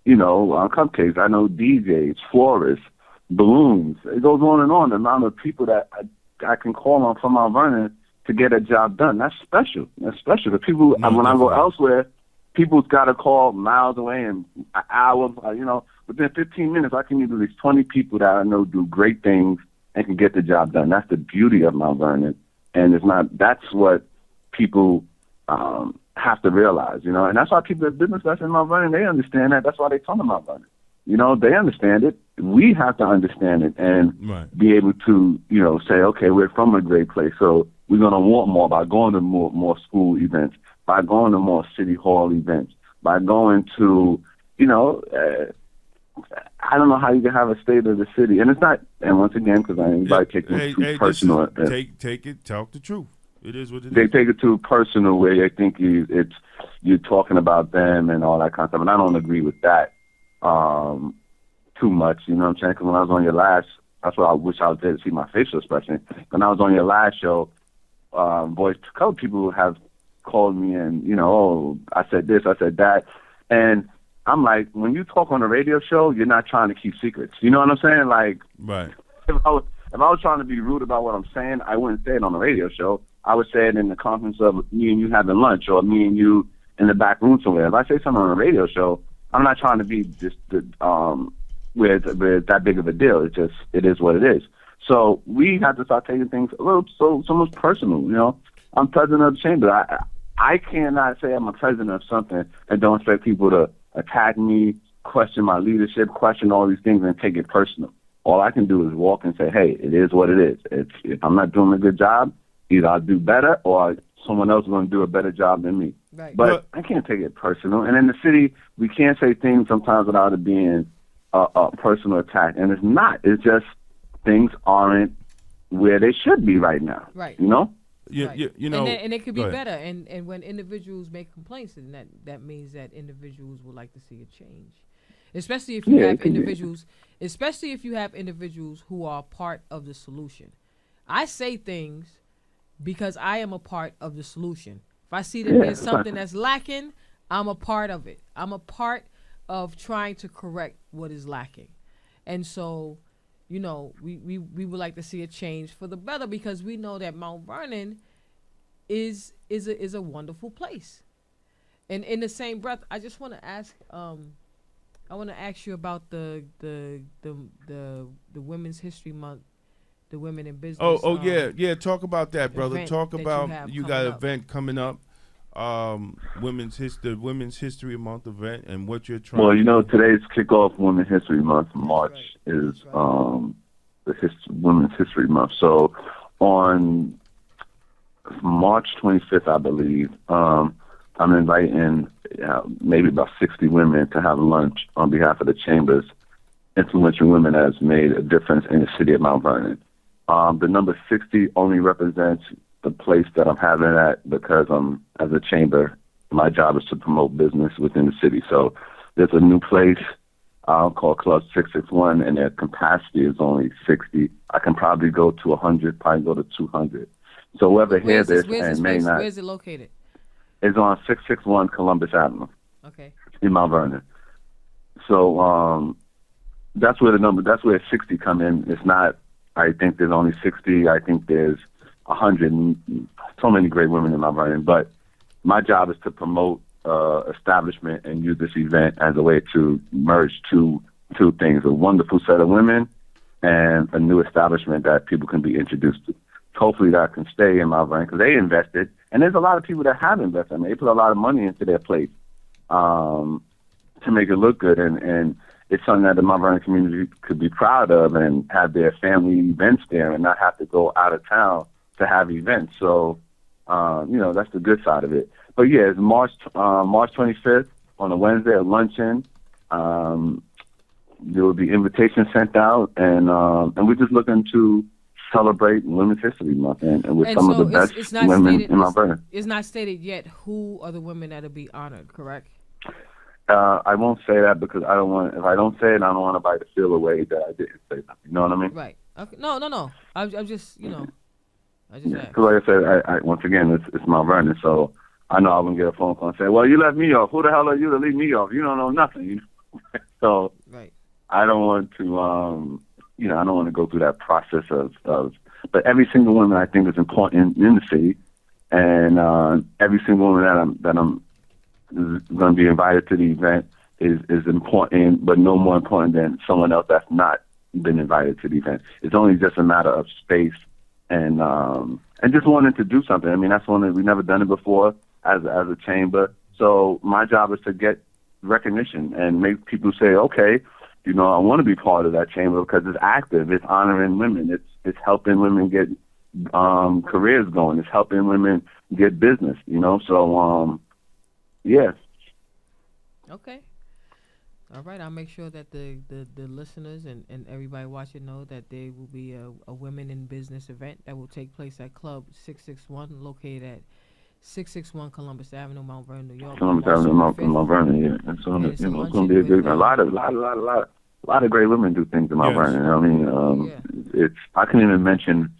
you know, cupcakes. I know DJs, florists, balloons. It goes on and on. The amount of people that I can call on from Mount Vernon to get a job done. That's special. That's special. The people, when I go elsewhere, people's got to call miles away and an hour, you know, within 15 minutes, I can meet at least 20 people that I know do great things and can get the job done. That's the beauty of Mount Vernon. And that's what people have to realize, you know, and that's why people at business that's in Mount Vernon, they understand that. That's why they come to Mount Vernon. You know, they understand it. We have to understand it and be able to, you know, say, okay, we're from a great place, so we're going to want more by going to more school events, by going to more city hall events, by going to, you know, I don't know how you can have a state of the city, and it's not. And once again, because I ain't like taking it too personal. Take it. Talk the truth. It is what it is. They take it too personal, where they think you're talking about them and all that kind of stuff. And I don't agree with that too much. You know what I'm saying? Because when I was on your last, that's what I wish I was there to see my facial expression. When I was on your last show, a couple people have called me and, you know, oh, I said this, I said that, and I'm like, when you talk on a radio show, you're not trying to keep secrets. You know what I'm saying? Like, right. If I was trying to be rude about what I'm saying, I wouldn't say it on the radio show. I would say it in the conference of me and you having lunch, or me and you in the back room somewhere. If I say something on a radio show, I'm not trying to be just where it's that big of a deal. It is what it is. So we have to start taking things a little so much personal. You know, I'm president of the chamber. I cannot say I'm a president of something and don't expect people to attack me, question my leadership, question all these things, and take it personal. All I can do is walk and say, hey, it is what it is. If I'm not doing a good job, either I'll do better or someone else is going to do a better job than me. Right. But I can't take it personal. And in the city, we can't say things sometimes without it being a personal attack. And it's not. It's just things aren't where they should be right now. Right. You know? Right. You know, and it could be better. And when individuals make complaints, then that means that individuals would like to see a change, especially if you have individuals, who are part of the solution. I say things because I am a part of the solution. If I see that there's something that's lacking, I'm a part of it. I'm a part of trying to correct what is lacking, and so. You know, we would like to see a change for the better, because we know that Mount Vernon is a wonderful place. And in the same breath, I just want to ask you about the Women's History Month the women in business. Yeah. Talk about that, brother. Talk that about you got an up. event coming up, Women's History Month event, and what you're trying. Well, to do. today's kickoff Women's History Month. March is Women's History Month. So on March 25th, I believe, I'm inviting maybe about 60 women to have lunch on behalf of the Chamber's influential women that has made a difference in the city of Mount Vernon. The number 60 only represents the place that I'm having it at because as a chamber, my job is to promote business within the city. So there's a new place called Club 661, and their capacity is only 60. I can probably go to 100, probably go to 200. So whoever hears this and may not. Where's it located? It's on 661 Columbus Avenue. Okay. In Mount Vernon. So that's where 60 come in. It's not, I think there's only 60. I think there's 100. So many great women in Mount Vernon. But my job is to promote establishment and use this event as a way to merge two things: a wonderful set of women and a new establishment that people can be introduced to. Hopefully that can stay in Mount Vernon because they invested, and there's a lot of people that have invested. I mean, they put a lot of money into their place to make it look good, and it's something that the Mount Vernon community could be proud of and have their family events there and not have to go out of town to have events. So, that's the good side of it. But yeah, it's March 25th on a Wednesday, a luncheon. There will be invitations sent out, and we're just looking to celebrate Women's History Month and with some of the best women in Mount Vernon. It's not stated yet who are the women that'll be honored, correct? I won't say that because I don't want. If I don't say it, I don't want anybody to feel a way that I didn't say something. You know what I mean? Right. Okay. No. I'm just, I just asked. Because like I said, I once again, it's Mount Vernon, so I know I'm gonna get a phone call and say, "Well, you left me off. Who the hell are you to leave me off? You don't know nothing." So right. I don't want to. I don't want to go through that process of. But every single woman I think is important in the city, and every single woman that I'm going to be invited to the event is important, but no more important than someone else that's not been invited to the event. It's only just a matter of space and just wanting to do something. I mean, that's one that we've never done it before as a chamber. So my job is to get recognition and make people say, okay, I want to be part of that chamber because it's active, it's honoring women, it's helping women get careers going, it's helping women get business, So yeah. Okay. All right. I'll make sure that the listeners and everybody watching know that there will be a women in business event that will take place at Club 661, located at 661 Columbus Avenue, Mount Vernon, New York. Columbus Avenue, Mount Vernon, yeah. And so it's going to be a good event. A lot of great women do things in Mount Vernon. I mean, I couldn't even mention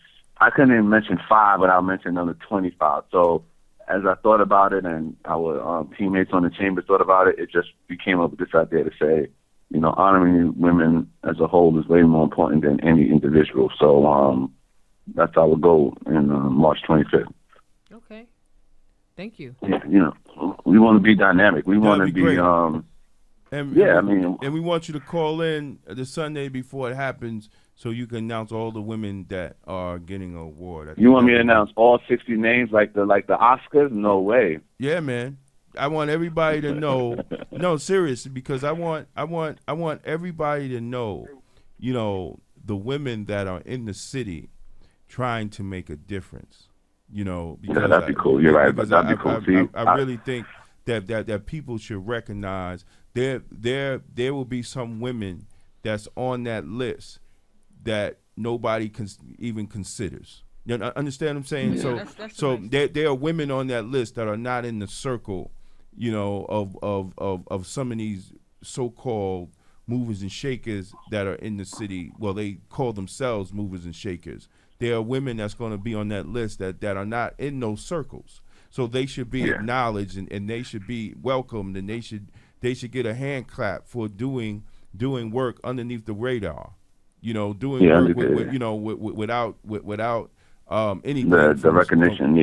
5 without mentioning another 25. So as I thought about it, and our teammates on the chamber thought about it, we came up with this idea to say, honoring women as a whole is way more important than any individual. So that's our goal in March 25th. Okay. Thank you. Yeah, we want to be dynamic. We want to be and we want you to call in the Sunday before it happens so you can announce all the women that are getting an award. You want me to announce all 60 names like the Oscars? No way. Yeah, man. I want everybody to know. No, seriously, because I want everybody to know, the women that are in the city trying to make a difference. Because that'd be cool. You're right, but that'd be cool. I really think that people should recognize there will be some women that's on that list that nobody even considers. You understand what I'm saying? Yeah, so nice. there are women on that list that are not in the circle, of some of these so-called movers and shakers that are in the city. Well, they call themselves movers and shakers. There are women that's going to be on that list that are not in those circles. So they should be acknowledged and they should be welcomed, and they should get a hand clap for doing work underneath the radar. Doing work without anything. The recognition,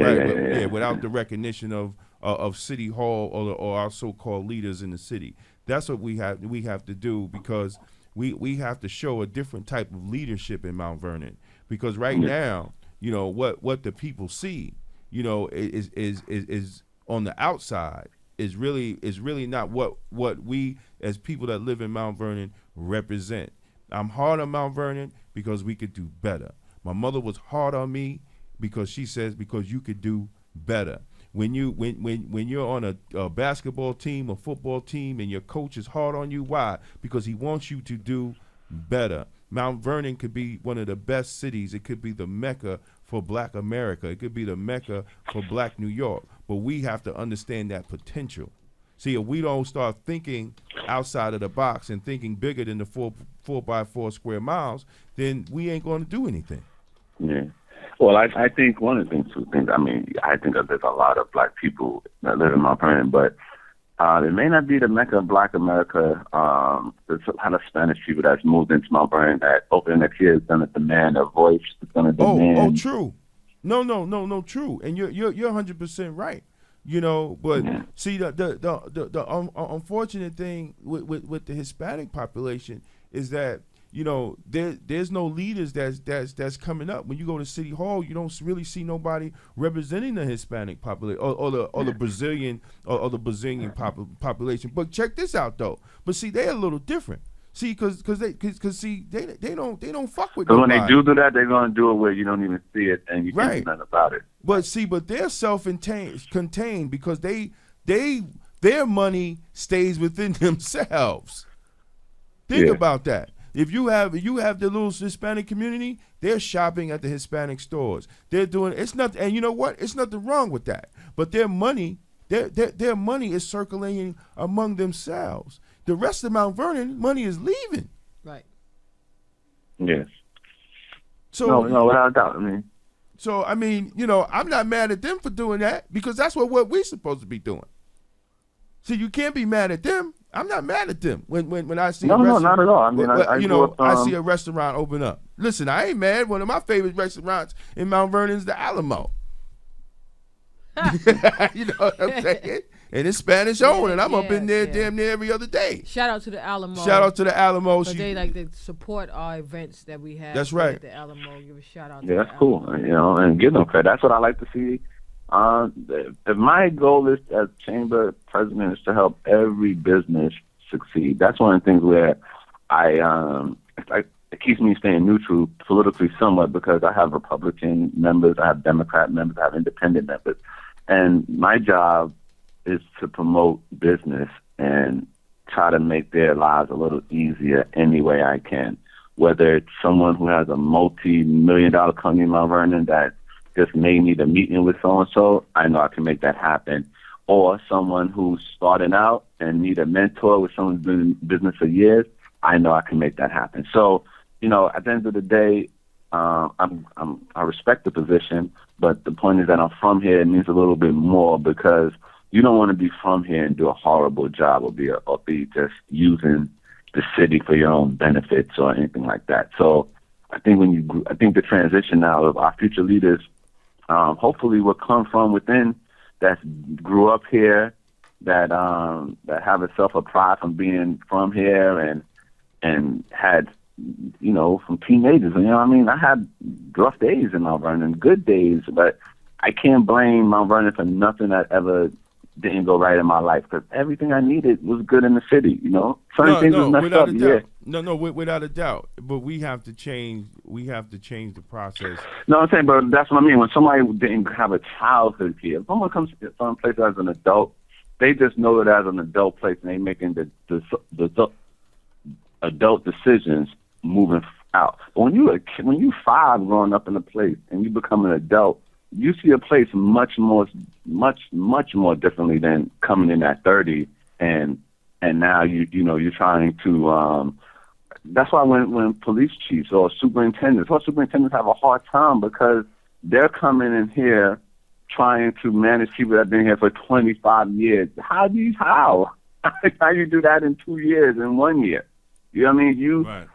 without the recognition of City Hall or our so-called leaders in the city. That's what we have to do, because we have to show a different type of leadership in Mount Vernon. because right now, you know, what the people see, you know, is on the outside is really not what we as people that live in Mount Vernon represent. I'm hard on Mount Vernon because we could do better. My mother was hard on me because she says because you could do better. When you're on a basketball team, a football team, and your coach is hard on you, why? Because he wants you to do better. Mount Vernon could be one of the best cities. It could be the Mecca for Black America. It could be the Mecca for Black New York. But we have to understand that potential. See, if we don't start thinking outside of the box and thinking bigger than the 4x4 square miles, then we ain't going to do anything. Yeah. Well, I think one of the things, I mean, I think that there's a lot of Black people that live in Mount Vernon, but it may not be the Mecca of Black America. There's a lot of Spanish people that's moved into Mount Vernon that over the next year is going to demand a voice. It's going to demand. Oh, true. No, true. And you're 100% right. You know, but see, the unfortunate thing with the Hispanic population is that, you know, there's no leaders that's coming up. When you go to City Hall, you don't really see nobody representing the Hispanic population or the Brazilian or the Brazilian population. But check this out though. But see, they're a little different. See, because they don't fuck with. Because when they do that, they're gonna do it where you don't even see it and you can't do nothing about it. But they're self-contained because their money stays within themselves. Think about that. If you have the little Hispanic community, they're shopping at the Hispanic stores. They're doing nothing, and you know what? It's nothing wrong with that. But their money is circulating among themselves. The rest of Mount Vernon, money is leaving. Right. Yes. So no, without a doubt. I mean, you know, I'm not mad at them for doing that because that's what we're supposed to be doing. So you can't be mad at them. I'm not mad at them when I see no, not at all. I mean, I see a restaurant open up. Listen, I ain't mad. One of my favorite restaurants in Mount Vernon is the Alamo. You know what I'm saying? And it's Spanish owned, and I'm up in there damn near every other day. Shout out to the Alamo. But they like to support our events that we have. That's right. At the Alamo. Give a shout out. Yeah, that's cool. You know, and give them credit. That's what I like to see. If my goal is as chamber president is to help every business succeed. That's one of the things where it keeps me staying neutral politically somewhat because I have Republican members, I have Democrat members, I have independent members, and my job is to promote business and try to make their lives a little easier any way I can. Whether it's someone who has a multi-million-dollar company in Mount Vernon that just may need a meeting with so-and-so, I know I can make that happen. Or someone who's starting out and need a mentor with someone who's been in business for years, I know I can make that happen. So, you know, at the end of the day, I respect the position, but the point is that I'm from here. It means a little bit more because you don't want to be from here and do a horrible job or be just using the city for your own benefits or anything like that. So I think the transition now of our future leaders hopefully will come from within that grew up here, that have a self of pride from being from here and had, you know, from teenagers. You know what I mean? I had rough days in Mount Vernon, good days, but I can't blame Mount Vernon for nothing that ever didn't go right in my life because everything I needed was good in the city, you know? Certain things was messed up, without a doubt. But we have to change the process. No, I'm saying, but that's what I mean. When somebody didn't have a childhood here, if someone comes to some place as an adult, they just know it as an adult place and they making the adult decisions moving out. But when you 5 growing up in a place and you become an adult, you see a place much more differently than coming in at 30 and now you're trying to that's why when police chiefs or superintendents have a hard time because they're coming in here trying to manage people that have been here for 25 years. How do you do that in 2 years, in 1 year? You know what I mean? Right.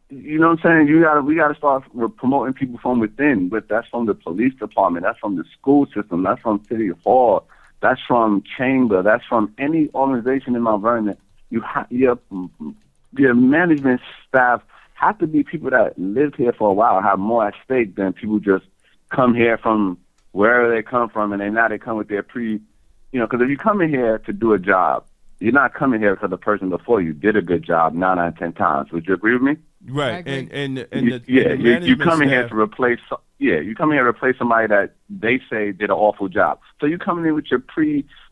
You know what I'm saying? We gotta start promoting people from within, but that's from the police department, that's from the school system, that's from City Hall, that's from Chamber, that's from any organization in Mount Vernon. Your management staff have to be people that lived here for a while, have more at stake than people just come here from wherever they come from, and they come with their because if you come in here to do a job, you're not coming here because the person before you did a good job 9 out of 10 times. Would you agree with me? Right, you come in here to replace. Yeah, you come in here to replace somebody that they say did an awful job. So you come in with your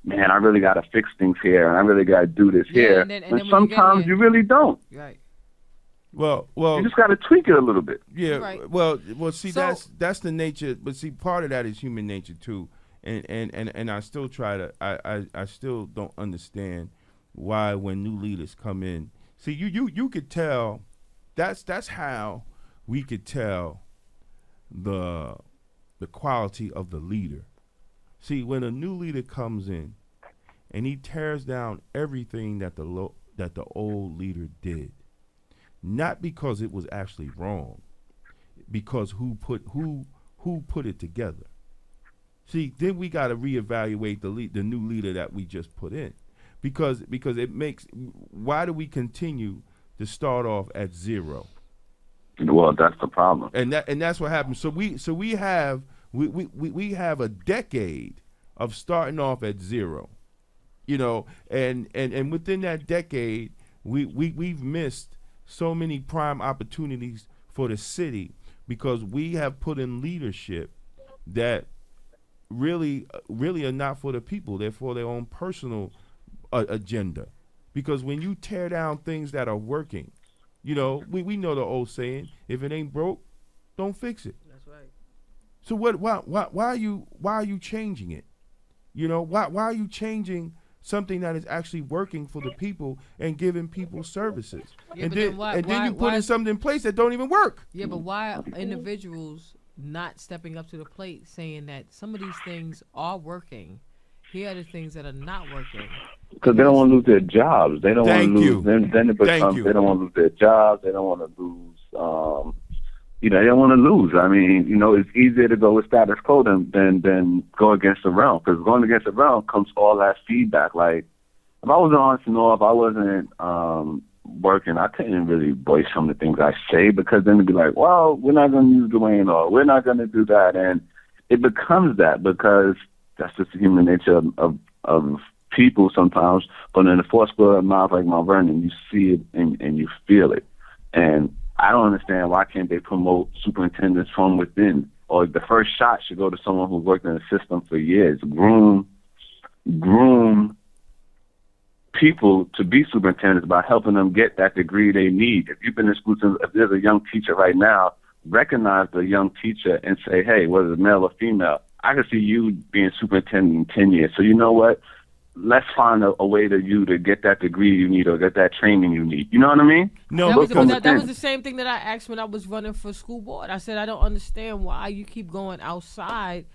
man, I really got to fix things here, and I really got to do this here. And then sometimes you really don't. Right. Well, you just got to tweak it a little bit. Yeah. Right. Well. See, that's the nature. But see, part of that is human nature too. And I still try to. I still don't understand why when new leaders come in. See, you could tell. That's how we could tell the quality of the leader. See, when a new leader comes in and he tears down everything that the old leader did, not because it was actually wrong, because who put it together. See, then we got to reevaluate the new leader that we just put in, because it makes. Why do we continue to start off at zero? Well, that's the problem, and that's what happens. So we have a decade of starting off at zero, and within that decade, we've missed so many prime opportunities for the city because we have put in leadership that really are not for the people. They're for their own personal agenda. Because when you tear down things that are working, we know the old saying, if it ain't broke, don't fix it. That's right. So why are you changing it? Why are you changing something that is actually working for the people and giving people services? Yeah, and then you put in something in place that don't even work. Yeah, but why are individuals not stepping up to the plate saying that some of these things are working? Here are the things that are not working. Because they don't want to lose their jobs. They don't want to lose. Then it becomes. They don't want to lose their jobs. They don't want to lose. They don't want to lose. I mean, it's easier to go with status quo than go against the realm. Because going against the realm comes all that feedback. Like, if I was an entrepreneur, if I wasn't working, I couldn't really voice some of the things I say because then it'd be like, well, we're not going to use Dwayne or we're not going to do that. And it becomes that because that's just the human nature of people sometimes. But in the fourth square mouth like Mount Vernon, you see it and you feel it. And I don't understand why can't they promote superintendents from within, or the first shot should go to someone who's worked in the system for years. Groom people to be superintendents by helping them get that degree they need. If you've been in school, if there's a young teacher right now, recognize the young teacher and say, hey, whether it's male or female, I can see you being superintendent in 10 years. So you know what? Let's find a way to get that degree you need or get that training you need. You know what I mean? No, that was the same thing that I asked when I was running for school board. I said, I don't understand why you keep going outside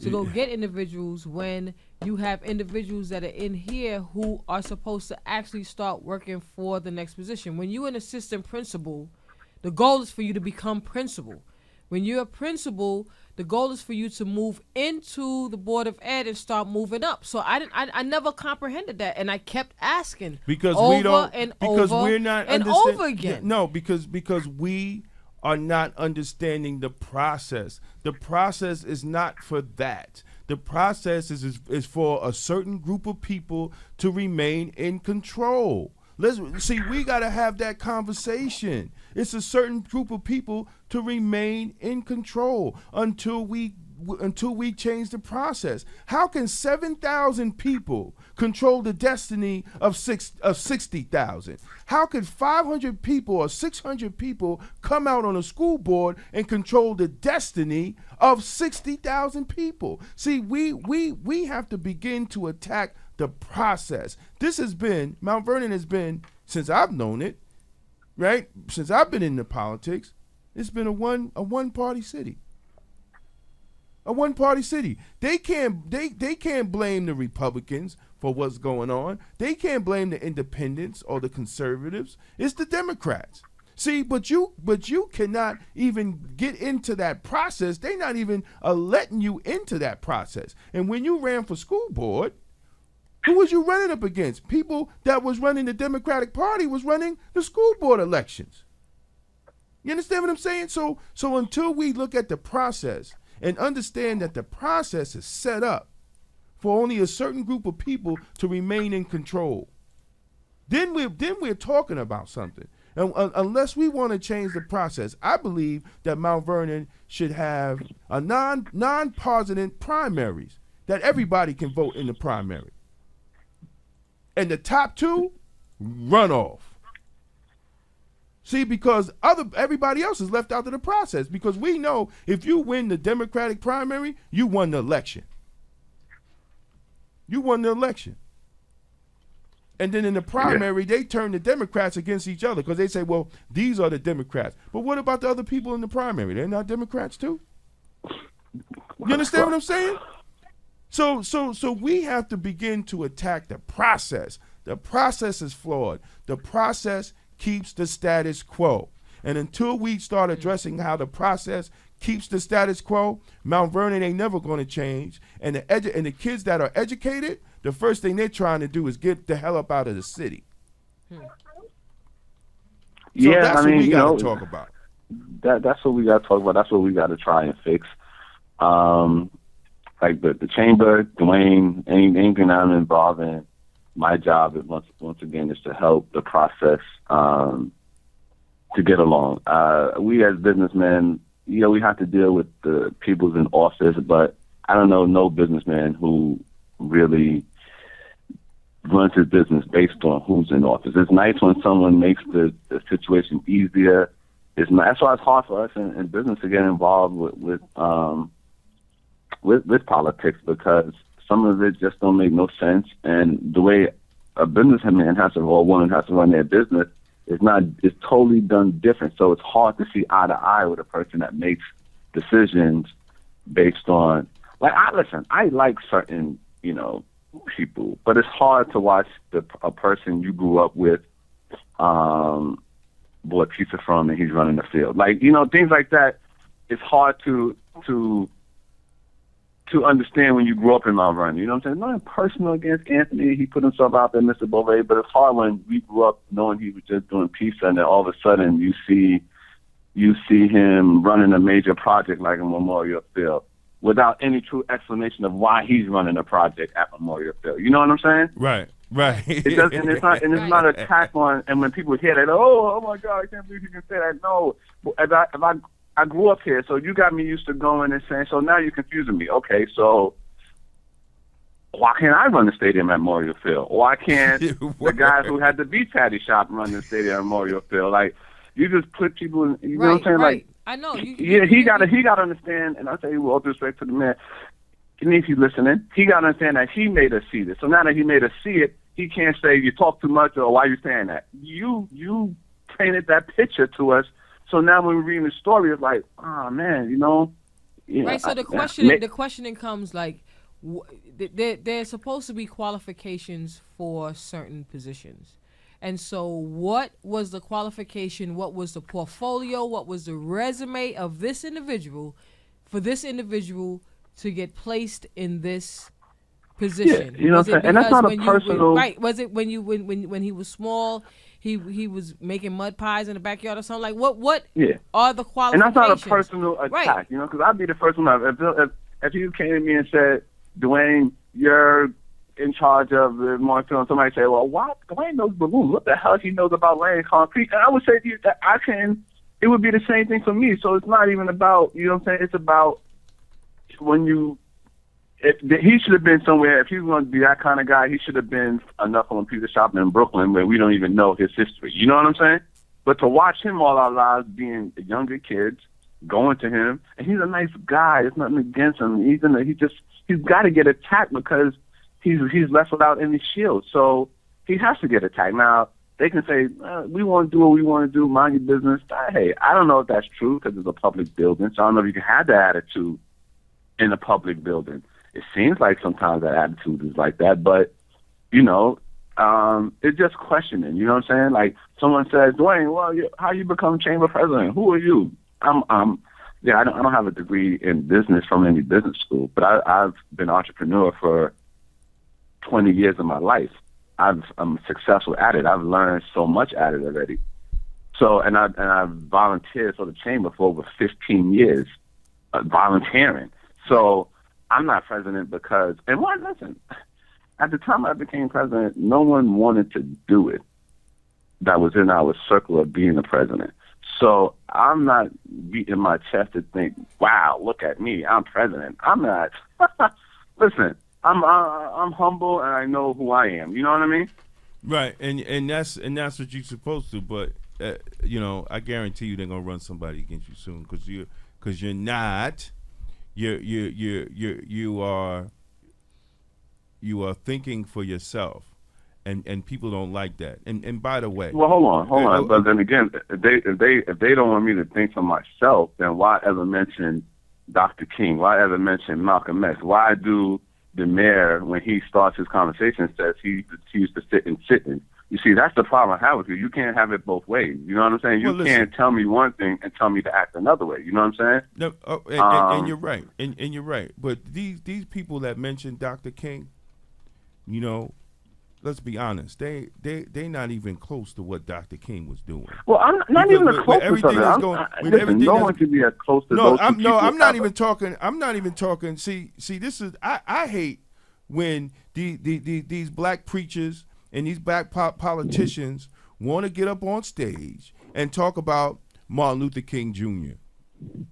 to go get individuals when you have individuals that are in here who are supposed to actually start working for the next position. When you're an assistant principal, the goal is for you to become principal. When you're a principal, the goal is for you to move into the Board of Ed and start moving up. So I never comprehended that, and I kept asking because we're not over again. No, because we are not understanding the process. The process is not for that. The process is for a certain group of people to remain in control. We got to have that conversation. It's a certain group of people to remain in control until we change the process. How can 7,000 people control the destiny of 60,000? How could 500 people or 600 people come out on a school board and control the destiny of 60,000 people? See, we have to begin to attack the process. Mount Vernon has been, since I've known it, right? Since I've been into politics, it's been a one-party city. A one-party city. They can't blame the Republicans for what's going on. They can't blame the independents or the conservatives. It's the Democrats. See, but you cannot even get into that process. They're not even letting you into that process. And when you ran for school board, who was you running up against? People that was running the Democratic Party was running the school board elections. You understand what I'm saying? So until we look at the process and understand that the process is set up for only a certain group of people to remain in control, then we're talking about something. And unless we want to change the process, I believe that Mount Vernon should have a non-partisan primaries that everybody can vote in the primary. And the top 2 run off. See, because everybody else is left out of the process, because we know if you win the Democratic primary, you won the election. You won the election. And then in the primary, they turn the Democrats against each other because they say, well, these are the Democrats. But what about the other people in the primary? They're not Democrats too? You understand what I'm saying? So we have to begin to attack the process. The process is flawed. The process keeps the status quo. And until we start addressing how the process keeps the status quo, Mount Vernon ain't never going to change. And the kids that are educated, the first thing they're trying to do is get the hell up out of the city. So that's what we got to talk about. That's what we got to talk about. That's what we got to try and fix. Like the chamber, Dwayne, anything I'm involved in, my job is once again is to help the process to get along. We as businessmen, we have to deal with the people in office, but I don't know no businessman who really runs his business based on who's in office. It's nice when someone makes the situation easier. That's why it's hard for us in business to get involved with politics, because some of it just don't make no sense. And the way a businessman has to, or a woman has to run their business is totally done different. So it's hard to see eye to eye with a person that makes decisions based on, I like certain, people, but it's hard to watch a person you grew up with, bought pizza from and he's running the field. Things like that. It's hard to understand when you grew up in Mount Vernon. You know what I'm saying? Nothing personal against Anthony. He put himself out there, Mr. Beauvais, but it's hard when we grew up knowing he was just doing pizza, and then all of a sudden you see him running a major project like a Memorial Field without any true explanation of why he's running a project at Memorial Field. You know what I'm saying? Right. It does, and it's not an attack on. And when people hear that, oh my God, I can't believe you can say that. No, if I grew up here, so you got me used to going and saying, so now you're confusing me. Okay, so why can't I run the stadium at Memorial Field? Why can't the guy who had the beef patty shop run the stadium at Memorial Field? You just put people in, you know what I'm saying? Right. I know. He got to understand, and I say with all due respect to the man, if he's listening, he got to understand that he made us see this. So now that he made us see it, he can't say you talk too much or why you saying that. You painted that picture to us. So now when we're reading the story, it's like, oh man, Right. So the questioning comes there's supposed to be qualifications for certain positions. And so what was the qualification? What was the portfolio? What was the resume of this individual for this individual to get placed in this position? Yeah, what I'm saying? And that's not a personal... Was it when he was small, he was making mud pies in the backyard or something? What are the qualifications? And that's not a personal attack, because I'd be the first one. If you came to me and said, Dwayne, you're in charge of the Marshall, and somebody say, well, what? Dwayne knows balloons. What the hell he knows about laying concrete? And I would say to you that it would be the same thing for me. So it's not even about, you know what I'm saying? It's about he should have been somewhere. If he was going to be that kind of guy, he should have been a knuckle and pizza shop in Brooklyn where we don't even know his history. You know what I'm saying? But to watch him all our lives being younger kids, going to him, and he's a nice guy. There's nothing against him. He's got to get attacked because he's left without any shield. So he has to get attacked. Now, they can say, we want to do what we want to do, mind your business. Hey, I don't know if that's true because it's a public building, so I don't know if you can have that attitude in a public building. It seems like sometimes that attitude is like that, but, it's just questioning, you know what I'm saying? Like someone says, Dwayne, well, how you become chamber president? Who are you? I don't have a degree in business from any business school, but I've been an entrepreneur for 20 years of my life. I'm successful at it. I've learned so much at it already. So, and I volunteered for the chamber for over 15 years, volunteering. So I'm not president because, and one, listen, at the time I became president, no one wanted to do it that was in our circle of being the president. So I'm not beating my chest to think, wow, look at me, I'm president. I'm not. Listen, I'm humble and I know who I am. You know what I mean? Right, and that's what you're supposed to. But you know, I guarantee you they're gonna run somebody against you soon because you're not. You are thinking for yourself, and people don't like that. And by the way, well, hold on. But then again, if they don't want me to think for myself, then why ever mention Dr. King? Why ever mention Malcolm X? Why do the mayor, when he starts his conversation, says he used to sit and sit in? You see, that's the problem I have with you. You can't have it both ways. You know what I'm saying? You can't tell me one thing and tell me to act another way. You know what I'm saying? No, and you're right. And you're right. But these people that mentioned Dr. King, you know, let's be honest. They not even close to what Dr. King was doing. Well, I'm not even a close to everything. No one can be as close to those two people. I'm not even talking. I'm not even talking. See, this is I hate when these black preachers and these black politicians want to get up on stage and talk about Martin Luther King Jr.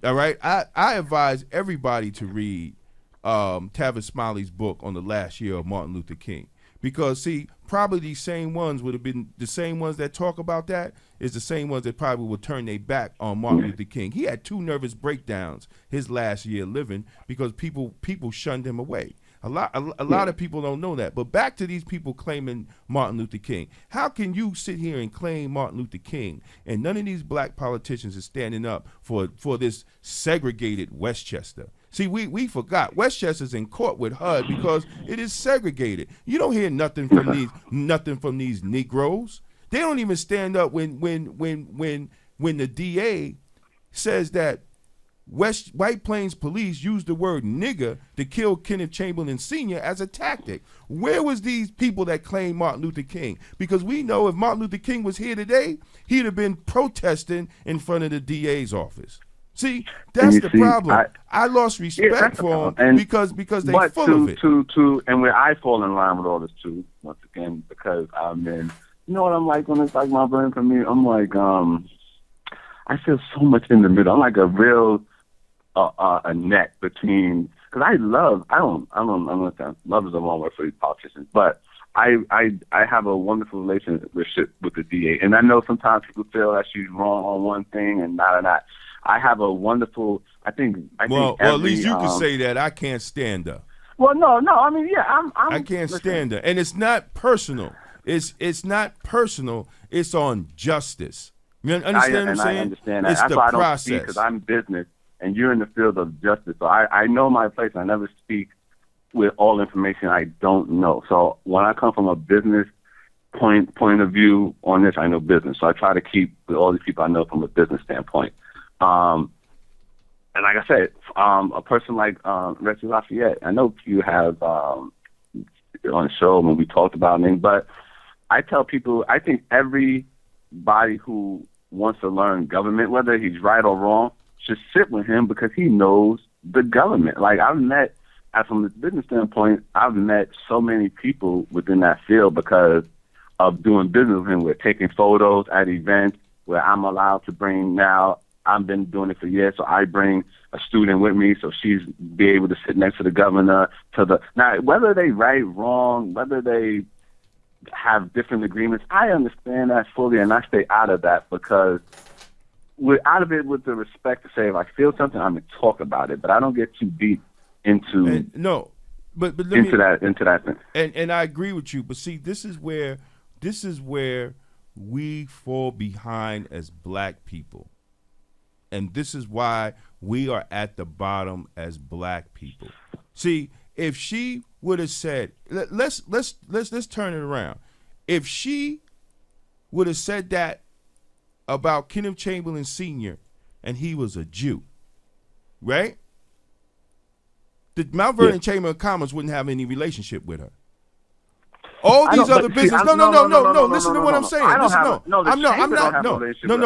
All right, I advise everybody to read Tavis Smiley's book on the last year of Martin Luther King, because see, probably these same ones would have been the same ones that talk about that is the same ones that probably would turn their back on Martin Luther King. He had 2 nervous breakdowns his last year living because people shunned him away. A lot of people don't know that. But back to these people claiming Martin Luther King. How can you sit here and claim Martin Luther King and none of these black politicians are standing up for this segregated Westchester? See, we forgot Westchester's in court with HUD because it is segregated. You don't hear nothing from these Negroes. They don't even stand up when the DA says that White Plains police used the word nigger to kill Kenneth Chamberlain Sr. as a tactic. Where was these people that claim Martin Luther King? Because we know if Martin Luther King was here today, he'd have been protesting in front of the DA's office. See, that's the problem. I lost respect for them because they full of it. And where I fall in line with all this too, once again, because I'm in, you know what I'm like when it's like my brain for me? I'm like, I feel so much in the middle. I'm like a real a net between, because love is the wrong word for these politicians, but I have a wonderful relationship with the DA, and I know sometimes people feel that she's wrong on one thing and not. I have a wonderful, at least you can say that. I can't stand her. Well, no, I mean, yeah, I can't stand her, and it's not personal. It's not personal. It's on justice. You understand what I'm saying? I understand that. It's That's the why I don't process. speak, because I'm business, and you're in the field of justice. So I know my place. I never speak with all information I don't know. So when I come from a business point of view on this, I know business. So I try to keep with all these people I know from a business standpoint. And like I said, a person like Reggie Lafayette, I know you have on the show when we talked about him, but I tell people, I think everybody who wants to learn government, whether he's right or wrong, should sit with him because he knows the government. Like from the business standpoint, I've met so many people within that field because of doing business with him. We're taking photos at events where I'm allowed to bring now. I've been doing it for years, so I bring a student with me so she's be able to sit next to the governor. Now, whether they right, wrong, whether they have different agreements, I understand that fully, and I stay out of that because we're out of it with the respect to say if I feel something, I'm going to talk about it, but I don't get too deep into that thing. And I agree with you, but see, this is where we fall behind as black people. And this is why we are at the bottom as black people. See, if she would have said, let's turn it around. If she would have said that about Kenneth Chamberlain Sr. and he was a Jew, right? The Mount Vernon Chamber of Commerce wouldn't have any relationship with her. All these other see, businesses. No. Listen to what I'm saying. I don't Listen, have no. I'm not.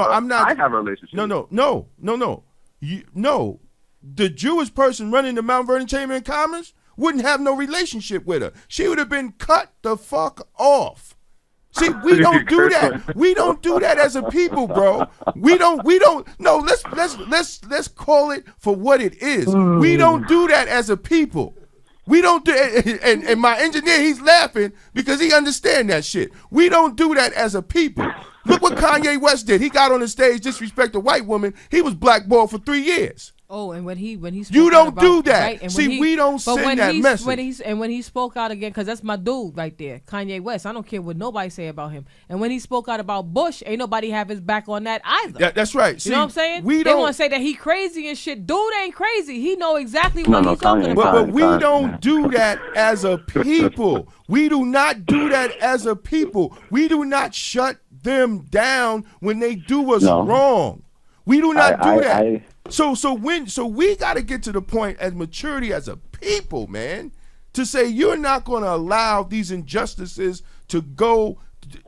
I'm not. I have a relationship. No. No. The Jewish person running the Mount Vernon Chamber of Commerce wouldn't have no relationship with her. She would have been cut the fuck off. See, we don't do that. We don't do that as a people, bro. We don't. No, let's call it for what it is. We don't do that as a people. We don't do, and my engineer, he's laughing because he understands that shit. We don't do that as a people. Look what Kanye West did. He got on the stage, disrespect a white woman. He was blackballed for 3 years. Oh, and when he spoke you don't about, do that. Right? And see, we don't send that message. When he spoke out again, because that's my dude right there, Kanye West. I don't care what nobody say about him. And when he spoke out about Bush, ain't nobody have his back on that either. That's right. See, you know what I'm saying? They want to say that he crazy and shit. Dude ain't crazy. He know exactly what he's talking about. But we don't do that as a people. We do not do that as a people. We do not shut them down when they do us wrong. We do not do that. So we got to get to the point as maturity as a people, man, to say you're not going to allow these injustices to go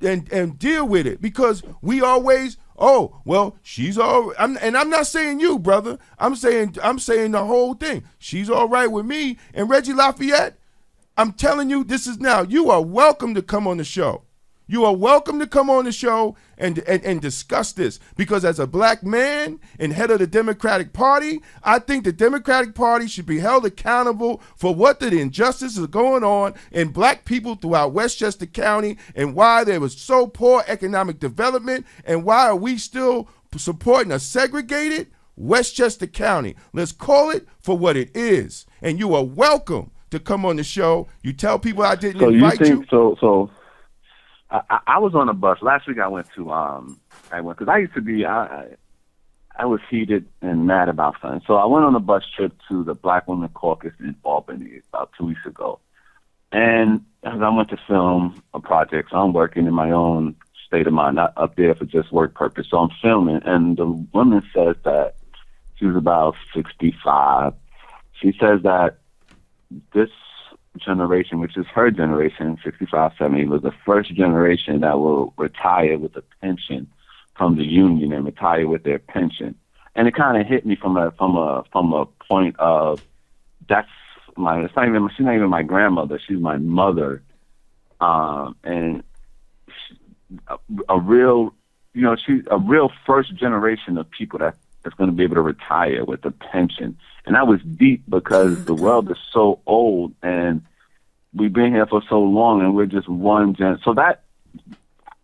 and deal with it, because we always, oh, well, she's all, and I'm not saying you, brother. I'm saying the whole thing. She's all right with me. And Reggie Lafayette, I'm telling you, this is now. You are welcome to come on the show. You are welcome to come on the show and discuss this, because as a black man and head of the Democratic Party, I think the Democratic Party should be held accountable for what the injustices are going on in black people throughout Westchester County, and why there was so poor economic development, and why are we still supporting a segregated Westchester County. Let's call it for what it is. And you are welcome to come on the show. You tell people I didn't invite you. So I was on a bus last week. I went because I used to be, I was heated and mad about something. So I went on a bus trip to the Black Women Caucus in Albany about 2 weeks ago. And as I went to film a project, so I'm working in my own state of mind, not up there for just work purpose. So I'm filming, and the woman says that she was about 65. She says that this generation, which is her generation, 65, 70, was the first generation that will retire with a pension from the union and retire with their pension. And it kind of hit me from a point of, she's not even my grandmother, she's my mother. And a real first generation of people that's going to be able to retire with a pension. And that was deep, because the world is so old and we've been here for so long, and we're just one gen. So that,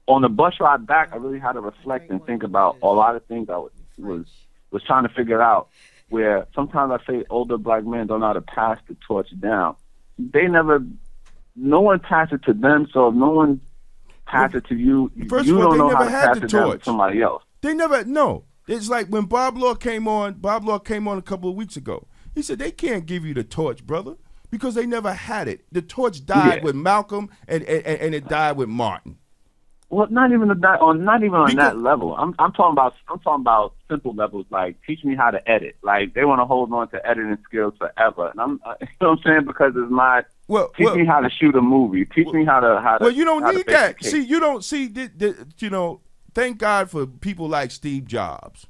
on the bus ride back, I really had to reflect and think about a lot of things I was trying to figure out, where sometimes I say older black men don't know how to pass the torch down. No one passed it to them, so if no one passed it to you, you don't know how to pass it down to somebody else. They never, no. It's like when Bob Law came on a couple of weeks ago. He said, they can't give you the torch, brother, because they never had it. The torch died with Malcolm, and it died with Martin. Well, not even on that level. I'm talking about simple levels, like teach me how to edit. Like they want to hold on to editing skills forever, and you know what I'm saying, because it's not. Teach me how to shoot a movie. Teach me how to. Well, you don't need that. See, you don't see. You know, thank God for people like Steve Jobs.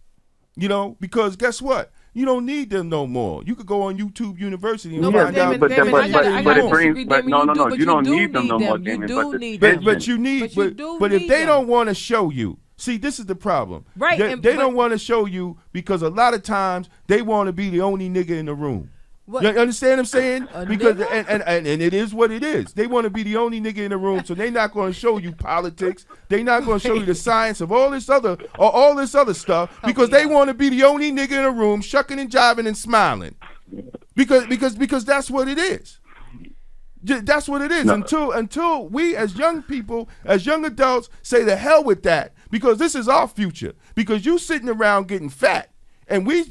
You know, because guess what? You don't need them no more. You could go on YouTube University and find out. But it brings. But no. You don't need them no more, Damon. But you need. But if they don't want to show you, see, this is the problem. Right. They don't want to show you, because a lot of times they want to be the only nigga in the room. What? You understand what I'm saying? Because and it is what it is. They want to be the only nigga in the room, so they're not going to show you politics. They're not going to show you the science of all this other stuff, because they want to be the only nigga in the room, shucking and jiving and smiling. Because that's what it is. That's what it is. No. Until we as young people, as young adults, say the hell with that, because this is our future. Because you sitting around getting fat. And we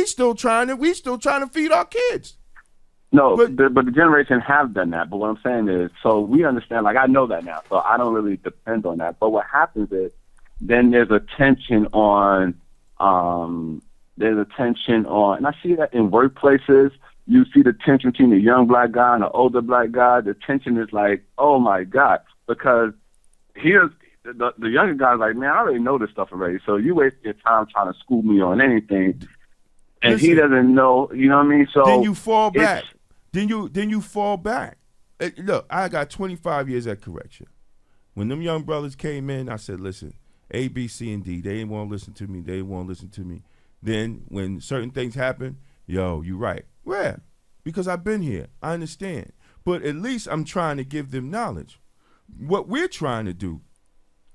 still trying to feed our kids. No, but the generation have done that. But what I'm saying is, so we understand. Like I know that now, so I don't really depend on that. But what happens is, then there's a tension on, and I see that in workplaces. you see the tension between the young black guy and the older black guy. The tension is like, oh my God, because here's the younger guy's like, man, I already know this stuff already. So you waste your time trying to school me on anything, and he doesn't know. You know what I mean? So then you fall back. Then you fall back. Look, I got 25 years at correction. When them young brothers came in, I said, listen, A, B, C, and D. They didn't want to listen to me. They didn't want to listen to me. Then when certain things happen, yo, you right. Where? Because I've been here. I understand. But at least I'm trying to give them knowledge. What we're trying to do,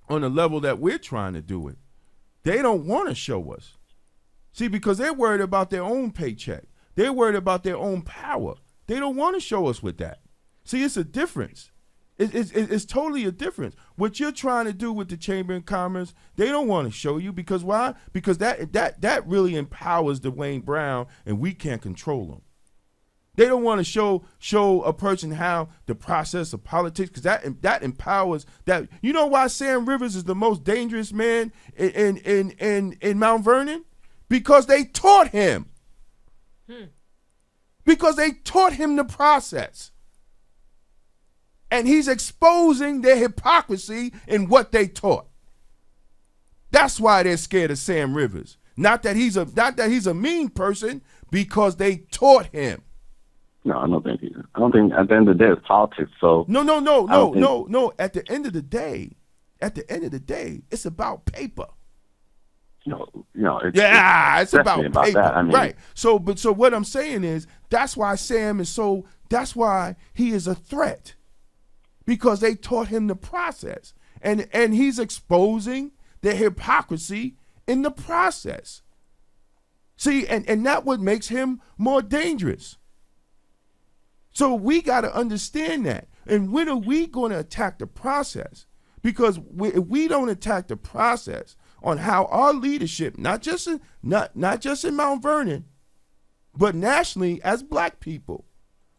on the level that we're trying to do it, they don't want to show us. See, because they're worried about their own paycheck. They're worried about their own power. They don't want to show us with that. See, it's a difference. It's totally a difference. What you're trying to do with the Chamber of Commerce, they don't want to show you. Because why? Because that really empowers Dwayne Brown, and we can't control him. They don't want to show a person how the process of politics, because that empowers that. You know why Sam Rivers is the most dangerous man in Mount Vernon? Because they taught him. Because they taught him the process. And he's exposing their hypocrisy in what they taught. That's why they're scared of Sam Rivers. Not that he's a mean person, because they taught him. No, I don't think at the end of the day it's politics. So No. At the end of the day, it's about paper. It's about paper, that. I mean, right? So what I'm saying is that's why Sam is that's why he is a threat, because they taught him the process, and he's exposing the hypocrisy in the process. See, and that what makes him more dangerous. So we got to understand that. And when are we going to attack the process? Because if we don't attack the process on how our leadership, not just in Mount Vernon, but nationally as black people,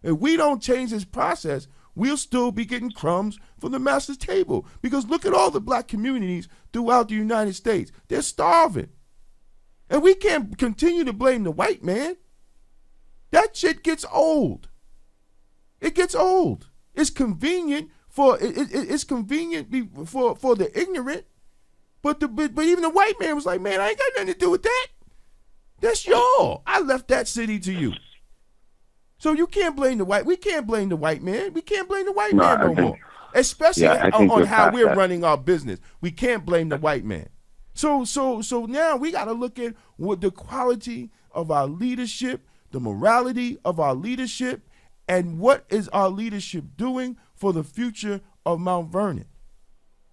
if we don't change this process, we'll still be getting crumbs from the master's table. Because look at all the black communities throughout the United States. They're starving. And we can't continue to blame the white man. That shit gets old. It gets old. It's convenient for the ignorant, but even the white man was like, man, I ain't got nothing to do with that. That's y'all. I left that city to you. So you can't blame the white. We can't blame the white man. We can't blame the white man no more. Especially on how we're running our business. We can't blame the white man. So now we got to look at what the quality of our leadership, the morality of our leadership, and what is our leadership doing for the future of Mount Vernon,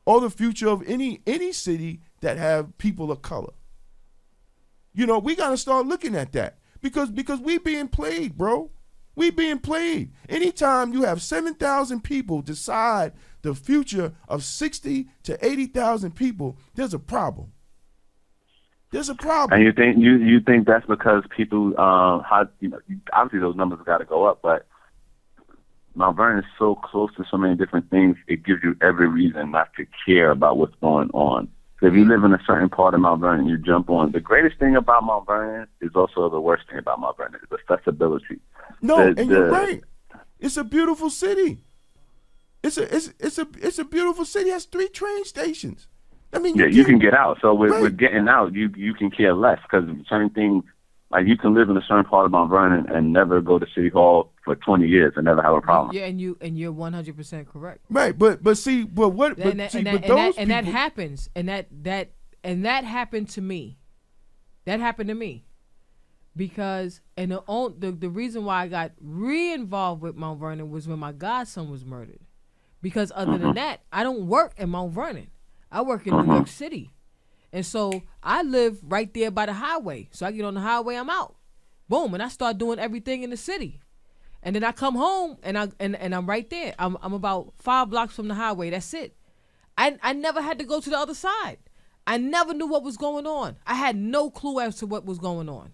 or the future of any city that have people of color. We got to start looking at that because we being played, bro. We being played. Anytime you have 7,000 people decide the future of 60 to 80,000 people, there's a problem. There's a problem. And you think that's because people obviously those numbers got to go up, but Mount Vernon is so close to so many different things, it gives you every reason not to care about what's going on. So if you live in a certain part of Mount Vernon, you jump on. The greatest thing about Mount Vernon is also the worst thing about Mount Vernon, is accessibility. No, you're right. It's a beautiful city. It's a beautiful city. It has 3 train stations. I mean, you can get out. So with getting out, you can care less, because certain things, like you can live in a certain part of Mount Vernon and never go to City Hall for 20 years and never have a problem. Yeah, and you're 100% correct. Right, but those people, that happens, and that happened to me. That happened to me, because the reason why I got re-involved with Mount Vernon was when my godson was murdered. Because other than that, I don't work in Mount Vernon. I work in New York City. And so I live right there by the highway. So I get on the highway, I'm out. Boom, and I start doing everything in the city. And then I come home and I'm right there. I'm about 5 blocks from the highway. That's it. I never had to go to the other side. I never knew what was going on. I had no clue as to what was going on.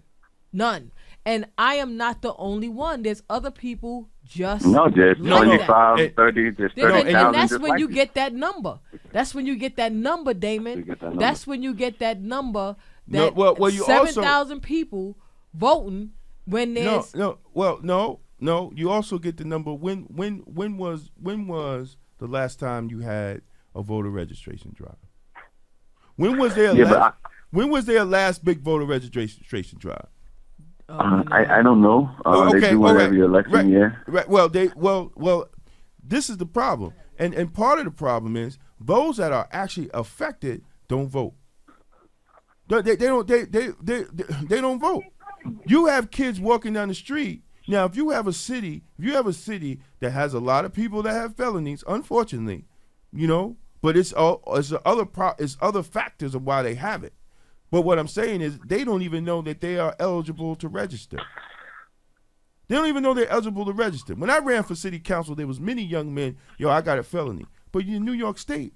None. And I am not the only one. There's other people just there's 25, 30, there's 30,000. And that's when you get that number. That's when you get that number, Damon. That's when you get that number. That 7,000 people voting When there's no. You also get the number. When was the last time you had a voter registration drive? When was there when was their last big voter registration drive? I don't know. Okay, they do one every election year. Right. Well, this is the problem, and part of the problem is those that are actually affected don't vote. They don't vote. You have kids walking down the street. Now, if you have a city that has a lot of people that have felonies, unfortunately, but it's other factors of why they have it. But what I'm saying is they don't even know that they are eligible to register. They don't even know they're eligible to register. When I ran for city council, there was many young men, I got a felony. But in New York State,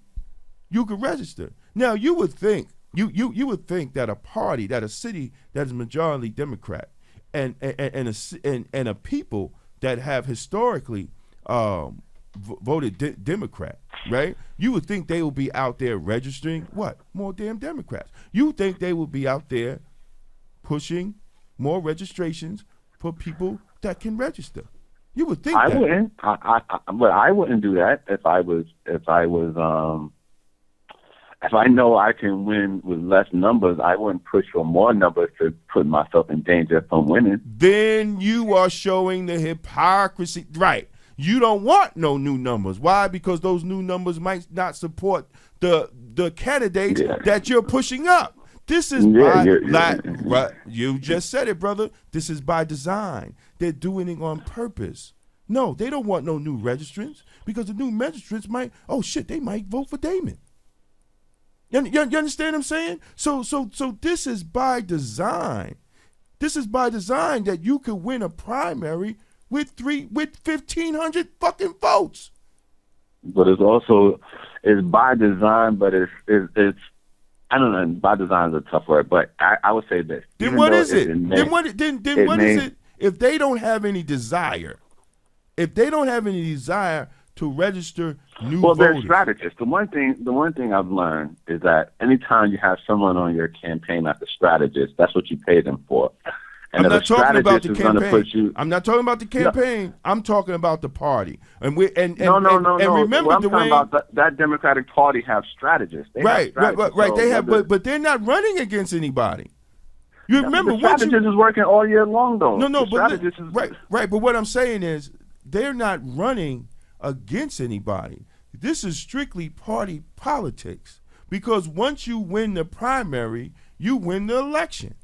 you could register. Now, you would think that a city that is majority Democrat and a people that have historically voted Democrat, right? You would think they will be out there registering what? More damn Democrats. You think they will be out there pushing more registrations for people that can register. You would think that. Wouldn't. But I wouldn't do that if I know I can win with less numbers. I wouldn't push for more numbers to put myself in danger from winning. Then you are showing the hypocrisy, right? You don't want no new numbers. Why? Because those new numbers might not support the candidates that you're pushing up. This is right. You just said it, brother. This is by design. They're doing it on purpose. No, they don't want no new registrants because the new registrants they might vote for Damon. You understand what I'm saying? So this is by design. This is by design that you could win a primary with 1,500 fucking votes. But it's by design, but it's I don't know. By design is a tough word, but I would say this. Then what is it? Then what is it? If they don't have any desire, to register new voters. Well, they're strategists. The one thing I've learned is that anytime you have someone on your campaign that's a strategist, that's what you pay them for. And I'm not talking about the campaign. I'm not talking about the campaign. No. I'm talking about the party. And remember, I'm Dwayne, talking about that Democratic Party have strategists. Right. They have, but they're not running against anybody. You remember the strategist is working all year long, though. Right. But what I'm saying is they're not running against anybody. This is strictly party politics because once you win the primary, you win the election.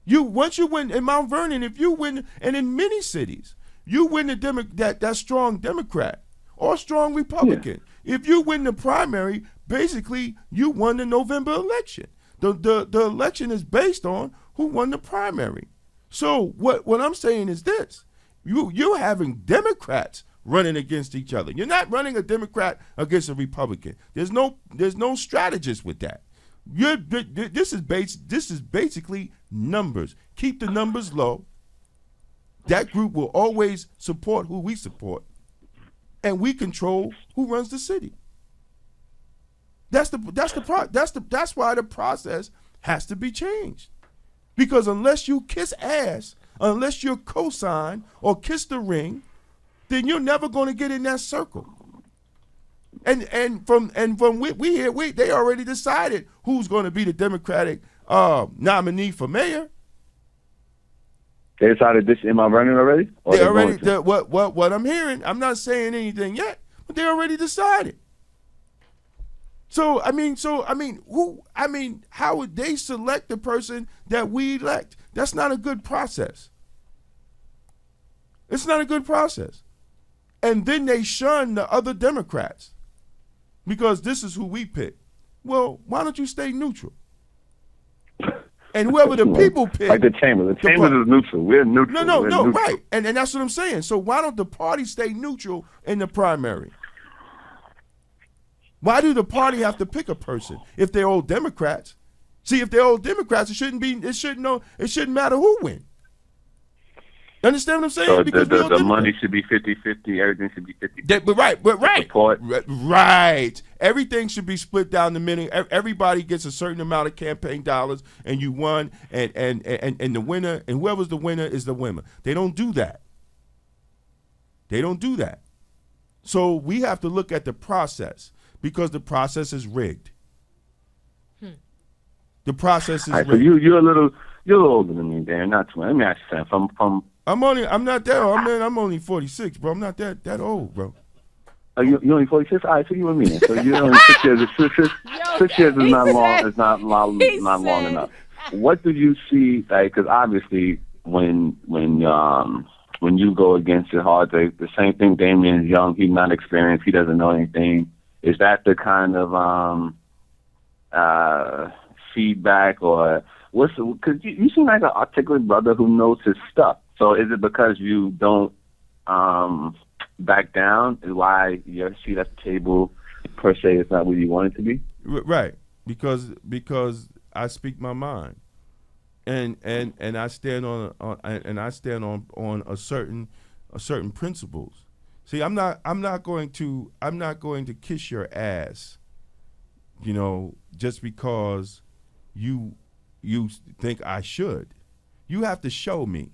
Once you win in Mount Vernon, if you win, and in many cities, you win that strong Democrat or strong Republican. Yeah. If you win the primary, basically you won the November election. The election is based on who won the primary. So what I'm saying is this: you're having Democrats running against each other. You're not running a Democrat against a Republican. There's no strategist with that. This is basically numbers. Keep the numbers low. That group will always support who we support, and we control who runs the city. That's why the process has to be changed. Because unless you kiss ass, unless you're co-sign or kiss the ring, then you're never going to get in that circle. And from what we hear, they already decided who's going to be the Democratic nominee for mayor. They decided this in Mount Vernon already? They already what I'm hearing. I'm not saying anything yet, but they already decided. So how would they select the person that we elect? That's not a good process. It's not a good process. And then they shun the other Democrats because this is who we pick. Well, why don't you stay neutral? And whoever the people pick. Like the Chamber. The Chamber is neutral. We're neutral. No, right. And that's what I'm saying. So why don't the party stay neutral in the primary? Why do the party have to pick a person if they're all Democrats? See, if they're all Democrats, it shouldn't matter who wins. Understand what I'm saying? So because the money should be 50-50, everything should be 50-50. Right. Right. Everything should be split down the middle. Everybody gets a certain amount of campaign dollars, and you won, and the winner, and whoever's the winner is the winner. They don't do that. They don't do that. So we have to look at the process because the process is rigged. The process is rigged. So you're a little older than me, Dan. Not too. Let me ask you something. I'm not that old. I'm only 46, bro. I'm not that old, bro. You only 46? All right, so you and me. So you're only 6 years. 6 years is not long. It's not long enough. What do you see? Like, because obviously, when you go against it hard, the same thing. Damien's young. He's not experienced. He doesn't know anything. Is that the kind of feedback, or what's? Because you seem like an articulate brother who knows his stuff. So is it because you don't back down is why your seat at the table per se is not where you want it to be? Right, because I speak my mind, and I stand on a certain principles. See, I'm not going to kiss your ass, just because you think I should. You have to show me.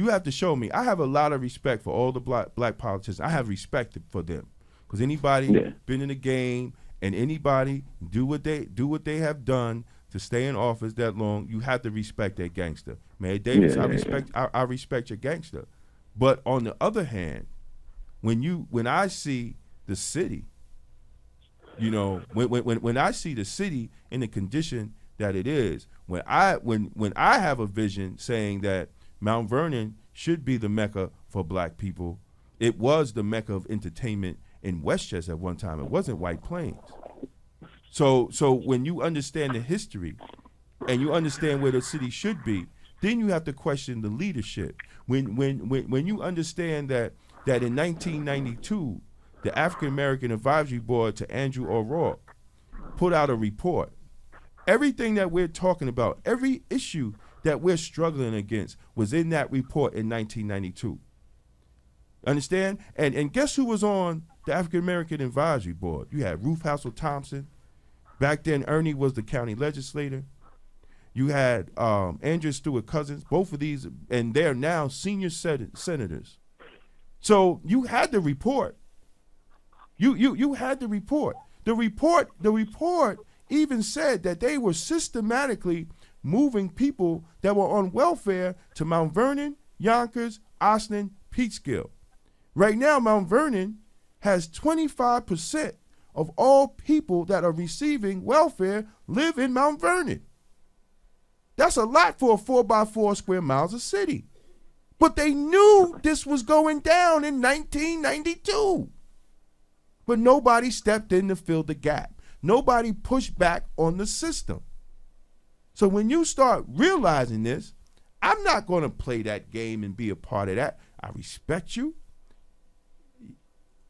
I have a lot of respect for all the black politicians. I have respect for them because anybody been in the game and anybody do what they have done to stay in office that long, you have to respect that gangster. Mayor Davis, I respect your gangster. But on the other hand, when I see the city, when I see the city in the condition that it is, when I have a vision saying that Mount Vernon should be the Mecca for black people. It was the Mecca of entertainment in Westchester at one time. It wasn't White Plains. So when you understand the history and you understand where the city should be, then you have to question the leadership. When you understand that in 1992, the African American Advisory Board to Andrew O'Rourke put out a report. Everything that we're talking about, every issue that we're struggling against was in that report in 1992. Understand? And guess who was on the African American Advisory Board? You had Ruth Hassel Thompson. Back then, Ernie was the county legislator. You had Andrew Stewart Cousins, both of these, and they're now senior senators. So you had the report. You had the report. The report even said that they were systematically moving people that were on welfare to Mount Vernon, Yonkers, Austin, Peekskill. Right now, Mount Vernon has 25% of all people that are receiving welfare live in Mount Vernon. That's a lot for a 4x4 square miles of city. But they knew this was going down in 1992. But nobody stepped in to fill the gap. Nobody pushed back on the system. So when you start realizing this, I'm not going to play that game and be a part of that. I respect you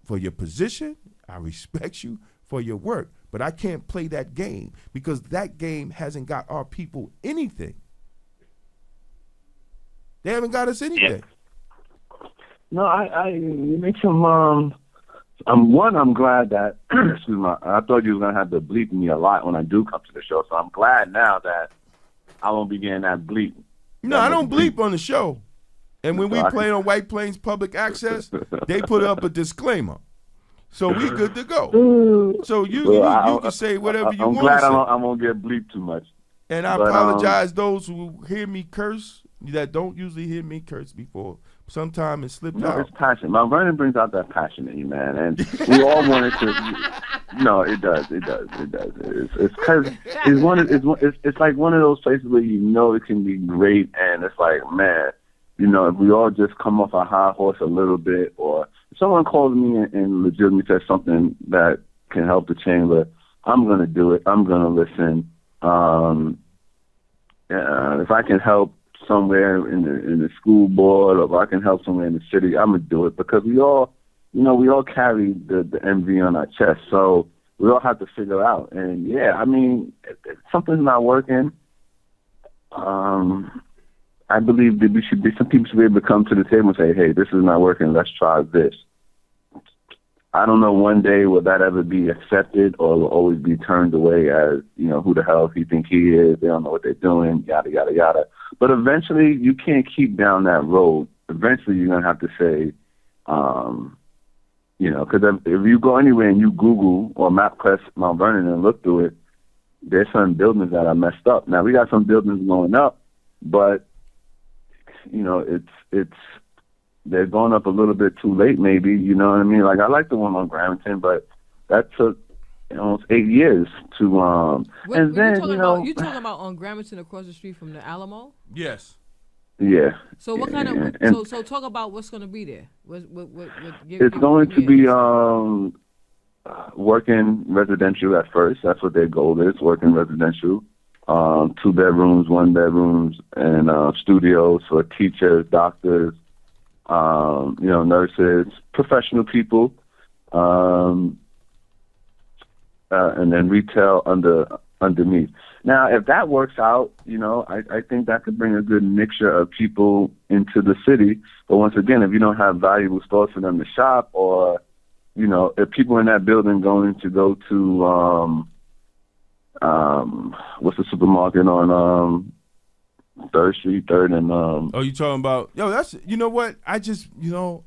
for your position. I respect you for your work. But I can't play that game because that game hasn't got our people anything. They haven't got us anything. Yeah. No, you make some. I'm glad that. Excuse me. I thought you were gonna have to bleep me a lot when I do come to the show. So I'm glad now that I won't be getting that bleep. No, I don't bleep on the show. And when we play on White Plains Public Access, they put up a disclaimer. So we good to go. So you can say whatever you want to say. I'm glad I won't get bleeped too much. And I apologize those who hear me curse that don't usually hear me curse before. Sometimes it slipped out. It's passion. Mount Vernon brings out that passion in you, man. And we all wanted to. No, it does. It's because it's like one of those places where it can be great, and it's like, man, if we all just come off our high horse a little bit, or if someone calls me and legitimately says something that can help the chamber, I'm going to do it. I'm going to listen. If I can help somewhere in the school board, or if I can help somewhere in the city, I'm going to do it because we all carry the envy on our chest. So we all have to figure out. And yeah, I mean, if something's not working, I believe that some people should be able to come to the table and say, hey, this is not working. Let's try this. I don't know one day will that ever be accepted or will always be turned away as, who the hell he think he is? They don't know what they're doing, yada, yada, yada. But eventually you can't keep down that road. Eventually you're going to have to say, because if you go anywhere and you Google or MapQuest Mount Vernon and look through it, there's some buildings that are messed up. Now we got some buildings going up, but it's they're going up a little bit too late, maybe. You know what I mean? Like I like the one on Gramerton, but that took almost 8 years to. And then you talking about on Gramerton across the street from the Alamo? Yes. Yeah. So what kind of so talk about what's going to be there? It's going to be working residential at first. That's what their goal is. Working residential, 2 bedrooms, 1 bedrooms, and studios for teachers, doctors, nurses, professional people, and then retail underneath. Now, if that works out, I think that could bring a good mixture of people into the city. But once again, if you don't have valuable stores for them to shop, or, if people in that building going to go to, what's the supermarket on 3rd Street, 3rd and... Oh, you talking about... Yo, that's... You know what? I just... you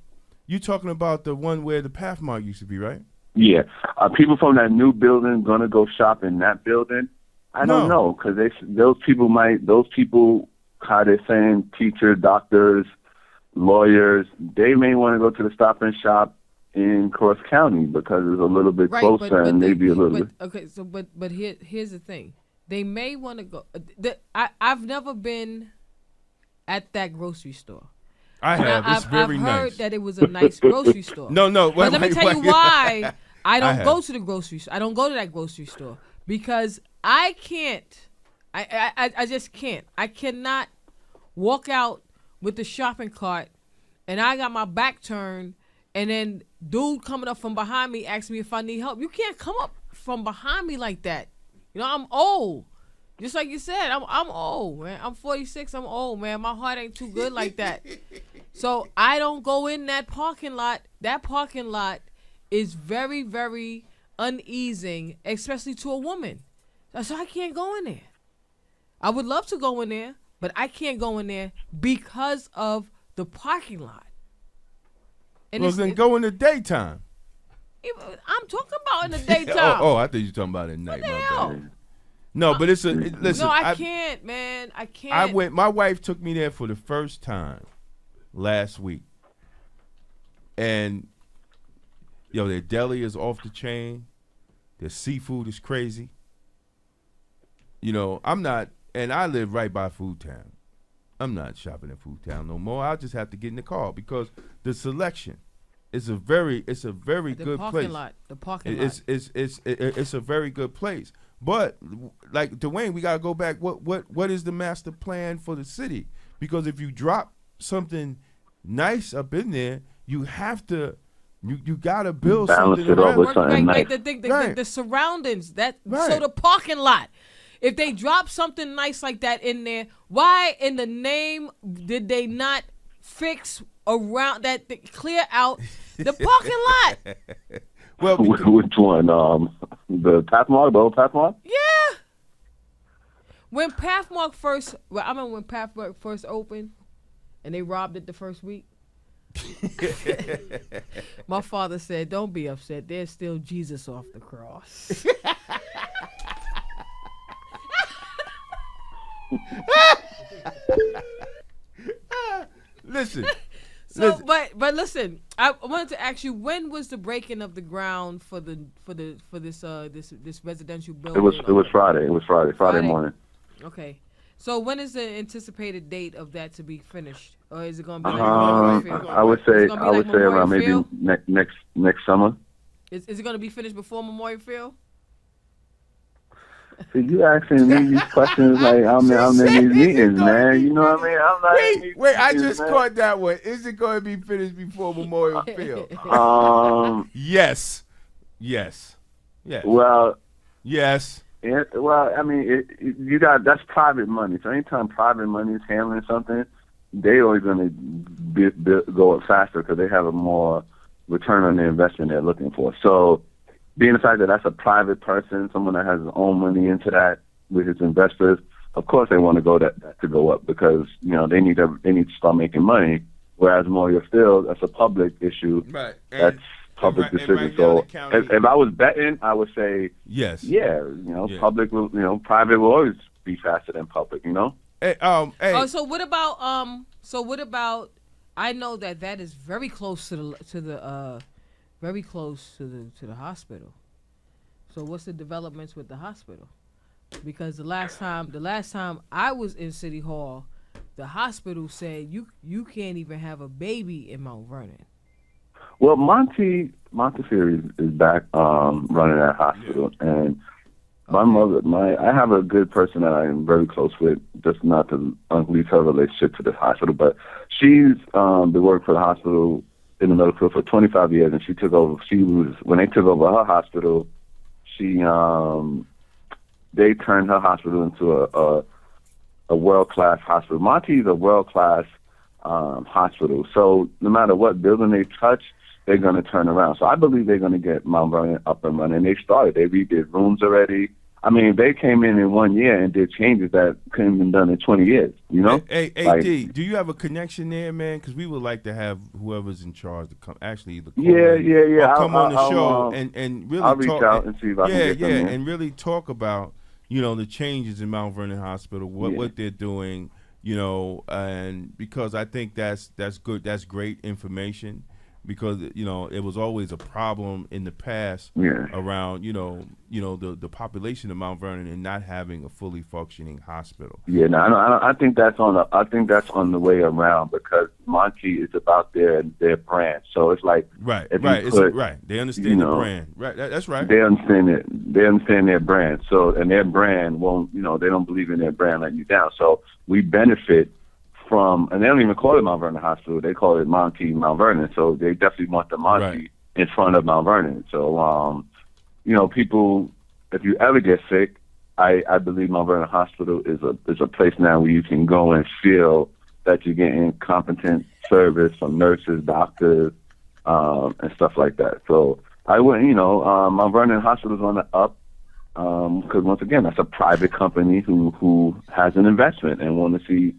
talking about the one where the Pathmark used to be, right? Yeah. People from that new building going to go shop in that building? I don't know, because those people, how they're saying, teachers, doctors, lawyers, they may want to go to the Stop and Shop in Cross County because it's a little bit closer and maybe a little bit. Okay, so but here's the thing. They may want to go. I've never been at that grocery store. I have. It's very nice. I've heard that it was a nice grocery store. No. But let me tell you why I don't go to the grocery store. I don't go to that grocery store because I can't. I just can't. I cannot walk out with the shopping cart and I got my back turned and then dude coming up from behind me asks me if I need help. You can't come up from behind me like that. I'm old. Just like you said, I'm old, man. I'm 46. I'm old, man. My heart ain't too good like that. So I don't go in that parking lot. That parking lot is very, very uneasing, especially to a woman. So I can't go in there. I would love to go in there, but I can't go in there because of the parking lot. And well, then go in the daytime. I'm talking about in the daytime. oh, I thought you were talking about at night. What the hell? No, but listen. No, I can't, man. I can't. My wife took me there for the first time last week. And, their deli is off the chain. Their seafood is crazy. I'm not, and I live right by Food Town. I'm not shopping at Food Town no more. I'll just have to get in the car because the selection is a very good place. The parking lot. It's a very good place. But like Dwayne, we gotta go back. What is the master plan for the city? Because if you drop something nice up in there, you have to you gotta build balance something it around. over something nice. The surroundings. So the parking lot. If they drop something nice like that in there, why in the name did they not fix around that, clear out the parking lot? Well, which one? The Pathmark, the old Pathmark? Yeah. When Pathmark I remember when Pathmark first opened, and they robbed it the first week. My father said, "Don't be upset. There's still Jesus off the cross." Listen. But listen, I wanted to ask you, when was the breaking of the ground for this residential building? It was Friday. It was Friday morning. Okay, so when is the anticipated date of that to be finished, or is it going to be like Memorial Field? I would say around maybe next summer. Is it going to be finished before Memorial Field? See, you asking me these questions like I'm in these meetings, man. You know what I mean? I'm not in these wait, I meetings, just man. Caught that one. Is it going to be finished before Memorial Field? Yes. Well. Yes. Well, I mean, that's private money. So anytime private money is handling something, they always going to go up faster because they have a more return on the investment they're looking for. So being the fact that that's a private person, someone that has his own money into that with his investors, of course they want to go that to go up because, they need to start making money. Whereas Moyer Field, that's a public issue. Right. That's public decision. Right so county, if I was betting, I would say yes. Yeah, public will, private will always be faster than public. Hey, hey. Oh, so what about I know that is very close to the hospital. So what's the developments with the hospital? Because the last time I was in City Hall, the hospital said you can't even have a baby in Mount Vernon. Well, Montefiore is back running that hospital, and my mother, I have a good person that I am very close with, just not to unleash her relationship to the hospital, but she's been working for the hospital in the medical field for 25 years, and she took over. When they took over her hospital, they turned her hospital into a world-class hospital. Monty's a world-class hospital, so no matter what building they touch, they're going to turn around. So I believe they're going to get Mount Vernon up and running. They started. They redid rooms already. I mean, they came in 1 year and did changes that couldn't have been done in 20 years, Hey, D, do you have a connection there, man? Because we would like to have whoever's in charge to come, actually, Yeah. Come on the show and really I'll reach talk. out and see if I can get them in. And really talk about, the changes in Mount Vernon Hospital, what they're doing, and because I think that's good. That's great information. Because it was always a problem in the past around the population of Mount Vernon and not having a fully functioning hospital. Yeah, no, I think that's on the way around because Monty is about their brand. So it's like right. They understand the brand. Right, that's right. They understand it. They understand their brand. So and their brand won't. They don't believe in their brand letting you down. So we benefit from, and they don't even call it Mount Vernon Hospital. They call it Monty Mount Vernon. So they definitely want the Monty in front of Mount Vernon. So, people, if you ever get sick, I believe Mount Vernon Hospital is a place now where you can go and feel that you're getting competent service from nurses, doctors, and stuff like that. So I went, Mount Vernon Hospital is on the up because once again, that's a private company who has an investment and want to see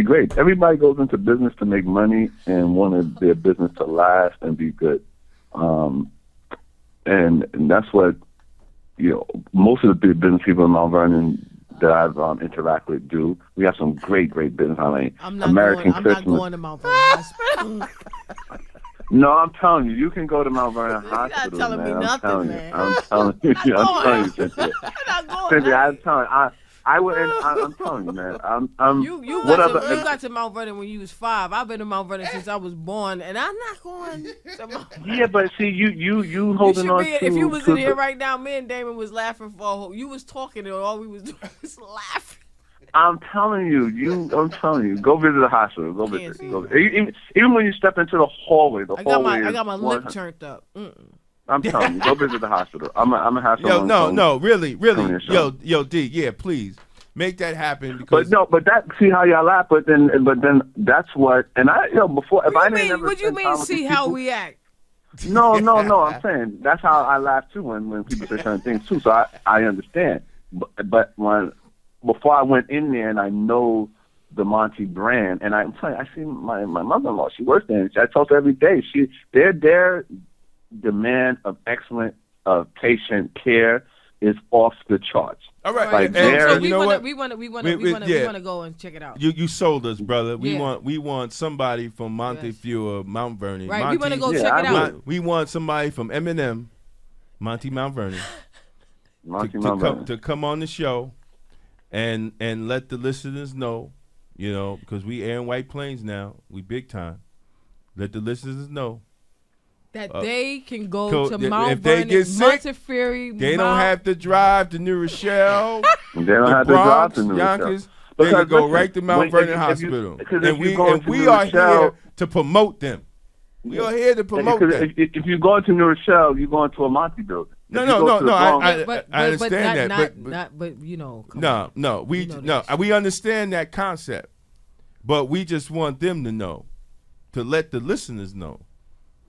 great. Everybody goes into business to make money and wanted their business to last and be good. And that's what, most of the big business people in Mount Vernon that I've interacted with do. We have some great business. I mean, I'm not going to Mount Vernon Hospital. No, I'm telling you, you can go to Mount Vernon Hospital. You're not telling me nothing, man. I'm telling you, Cynthia. I'm telling you. I wouldn't. I'm telling you, man. You got to Mount Vernon when you was 5. I've been to Mount Vernon since I was born, and I'm not going to Mount Vernon. Yeah, but see, you holding on to. If you was in here right now, me and Damon was laughing for. You was talking, and all we was doing was laughing. I'm telling you, go visit the hospital. Go visit. Even when you step into the hallway, I got my lip turned up. I'm telling you, go visit the hospital. I'm gonna have someone. Really, yo, D, yeah, please make that happen. Because but that see how y'all laugh, but then that's what. And before if I didn't ever. What you mean? See how we act? No. I'm saying that's how I laugh too when people say certain things too. So I understand, but before I went in there and I know the Monty brand, and I'm telling you, I see my mother-in-law. She works there. And I talk to her every day. Their demand of excellent patient care is off the charts. All right, like so we want to go and check it out. You sold us, brother. We want somebody from Montefiore, Mount Vernon. Right, we want to go check it out. We want somebody from M&M, Monty Mount Vernon, to come on the show, and let the listeners know, because we air in White Plains now, we big time. Let the listeners know that they can go to Mount if they Vernon, get sick, Montefiore. They don't have to drive to New Rochelle. They don't have to drive to New Rochelle. Yonkers. They can go right to Mount Vernon Hospital. And we are here to promote them. We are here to promote them. If you go into New Rochelle, you're going to a Monty building. No. I understand that, we understand that concept, but we just want them to know to let the listeners know.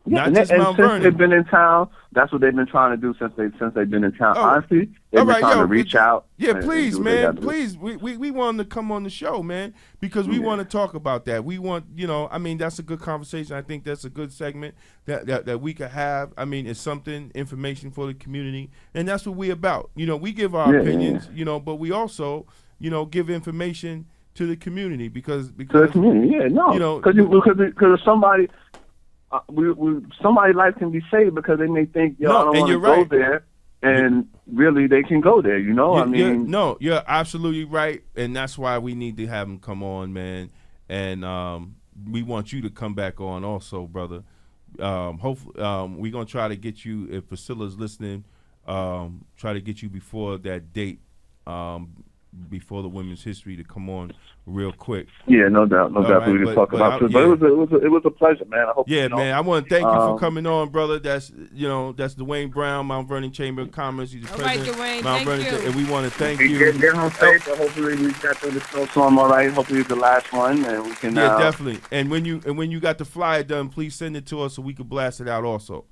Yeah, Not just and Mount since Vernon. they've been in town, that's what they've been trying to do since they've been in town. Oh, Honestly, they've been trying to reach out. Yeah, and please, do what they man, gotta do. please. We want them to come on the show, man, because we want to talk about that. We want, I mean, that's a good conversation. I think that's a good segment that we could have. I mean, it's something, information for the community, and that's what we about. We give our opinions, but we also, give information to the community because To the community, because somebody. Somebody's life can be saved because they may think, I don't want to go there, and really they can go there. You're absolutely right, and that's why we need to have them come on, man. And we want you to come back on also, brother. Hopefully, we're gonna try to get you, if Priscilla's listening, try to get you before that date, before the Women's History, to come on real quick. Yeah, no doubt. Right, we can talk about it. But it was a pleasure, man. I hope man. I want to thank you for coming on, brother. That's Dwayne Brown, Mount Vernon Chamber of Commerce. He's the president. Dwayne, Mount Vernon, you. and we want to thank you. Get home safe. Hopefully we got through the snowstorm all right. Hopefully it's the last one, and we can. Yeah, definitely. And when you got the flyer done, please send it to us so we can blast it out also.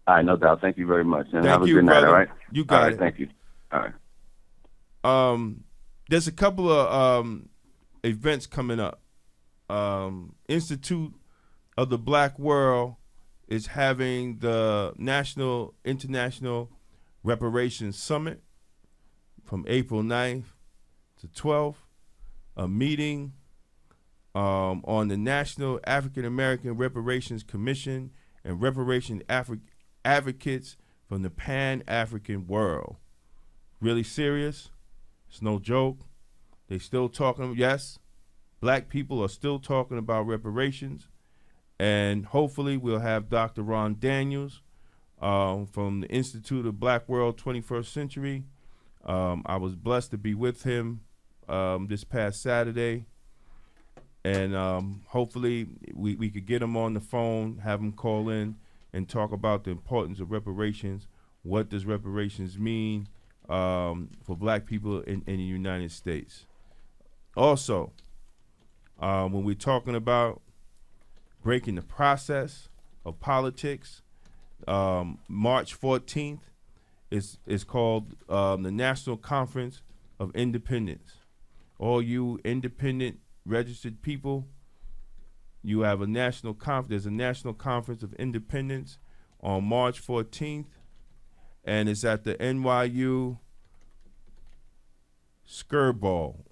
All right, no doubt. Thank you very much, and have a good night. All right. You got it. Thank you. All right. There's a couple of events coming up. Institute of the Black World is having the International Reparations Summit from April 9th to 12th. A meeting on the National African American Reparations Commission and reparation advocates from the Pan-African world. Really serious. It's no joke. They still talking. Yes, black people are still talking about reparations, and hopefully we'll have Dr. Ron Daniels from the Institute of Black World 21st Century. I was blessed to be with him this past Saturday, and hopefully we could get him on the phone, have him call in and talk about the importance of reparations. What does reparations mean for black people in the United States? Also, when we're talking about breaking the process of politics, March 14th is called the National Conference of Independence. All you independent registered people, you have a national conference. There's a National Conference of Independence on March 14th, and it's at the NYU Skirball,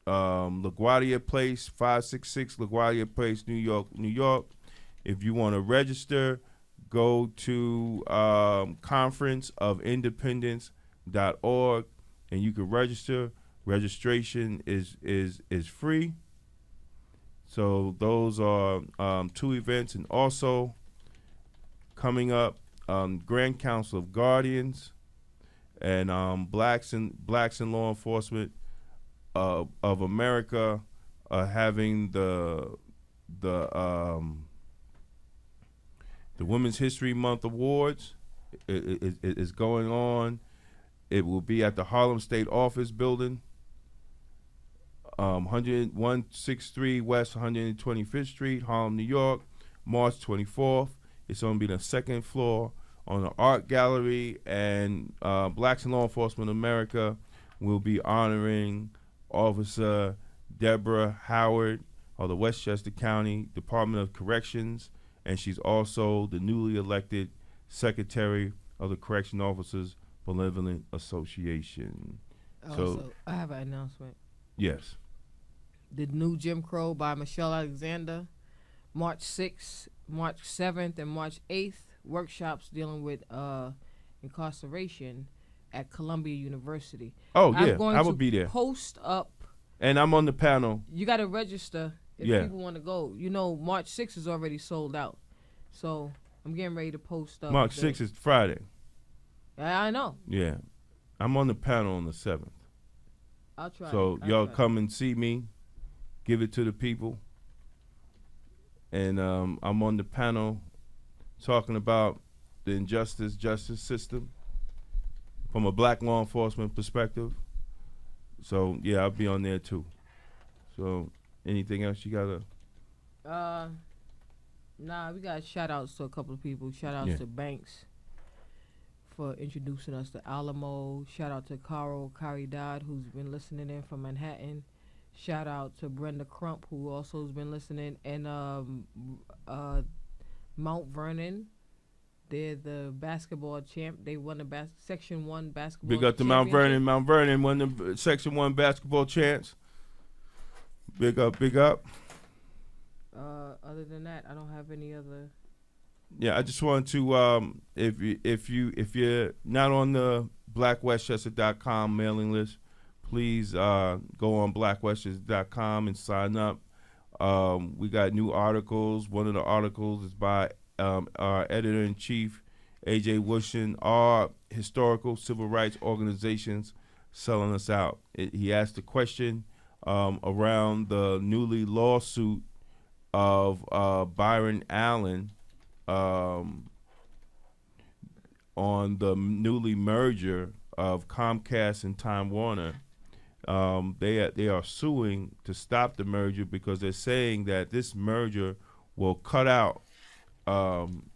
LaGuardia Place, 566 LaGuardia Place, New York. If you want to register, go to conferenceofindependence.org, and you can register. Registration is free. So those are two events, and also coming up, Grand Council of Guardians and blacks in law enforcement of America are having the Women's History Month Awards. It is going on. It will be at the Harlem State Office Building, 163 West 125th Street, Harlem, New York, March 24th. It's going to be the second floor on the art gallery, and Blacks in Law Enforcement America will be honoring Officer Deborah Howard of the Westchester County Department of Corrections, and she's also the newly elected Secretary of the Correction Officers Benevolent Association. So I have an announcement. Yes. The New Jim Crow by Michelle Alexander, March 6th, March 7th, and March 8th, workshops dealing with incarceration at Columbia University. Oh, yeah, I will be there. Post up. And I'm on the panel. You got to register if people want to go. March 6th is already sold out. So I'm getting ready to post up. March 6th is Friday. I know. Yeah. I'm on the panel on the 7th. I'll try. So y'all come and see me. Give it to the people. And I'm on the panel talking about the justice system from a black law enforcement perspective. So, yeah, I'll be on there too. So, anything else you got to Nah, we got shout outs to a couple of people. Shout outs Yeah. to Banks for introducing us to Alamo. Shout out to Carl Caridad, who's been listening in from Manhattan. Shout out to Brenda Crump, who also has been listening, and Mount Vernon. They're the basketball champ. They won the Section 1 basketball Big up to Mount championship. Vernon. Mount Vernon won the Section 1 basketball champs. Big up, big up. Other than that, I don't have any other. Yeah, I just want to if you're not on the blackwestchester.com mailing list, please go on blackwestchester.com and sign up. We got new articles. One of the articles is by our editor-in-chief, A.J. Wushin. Are historical civil rights organizations selling us out? He asked a question around the newly lawsuit of Byron Allen on the newly merger of Comcast and Time Warner. They are suing to stop the merger because they're saying that this merger will cut out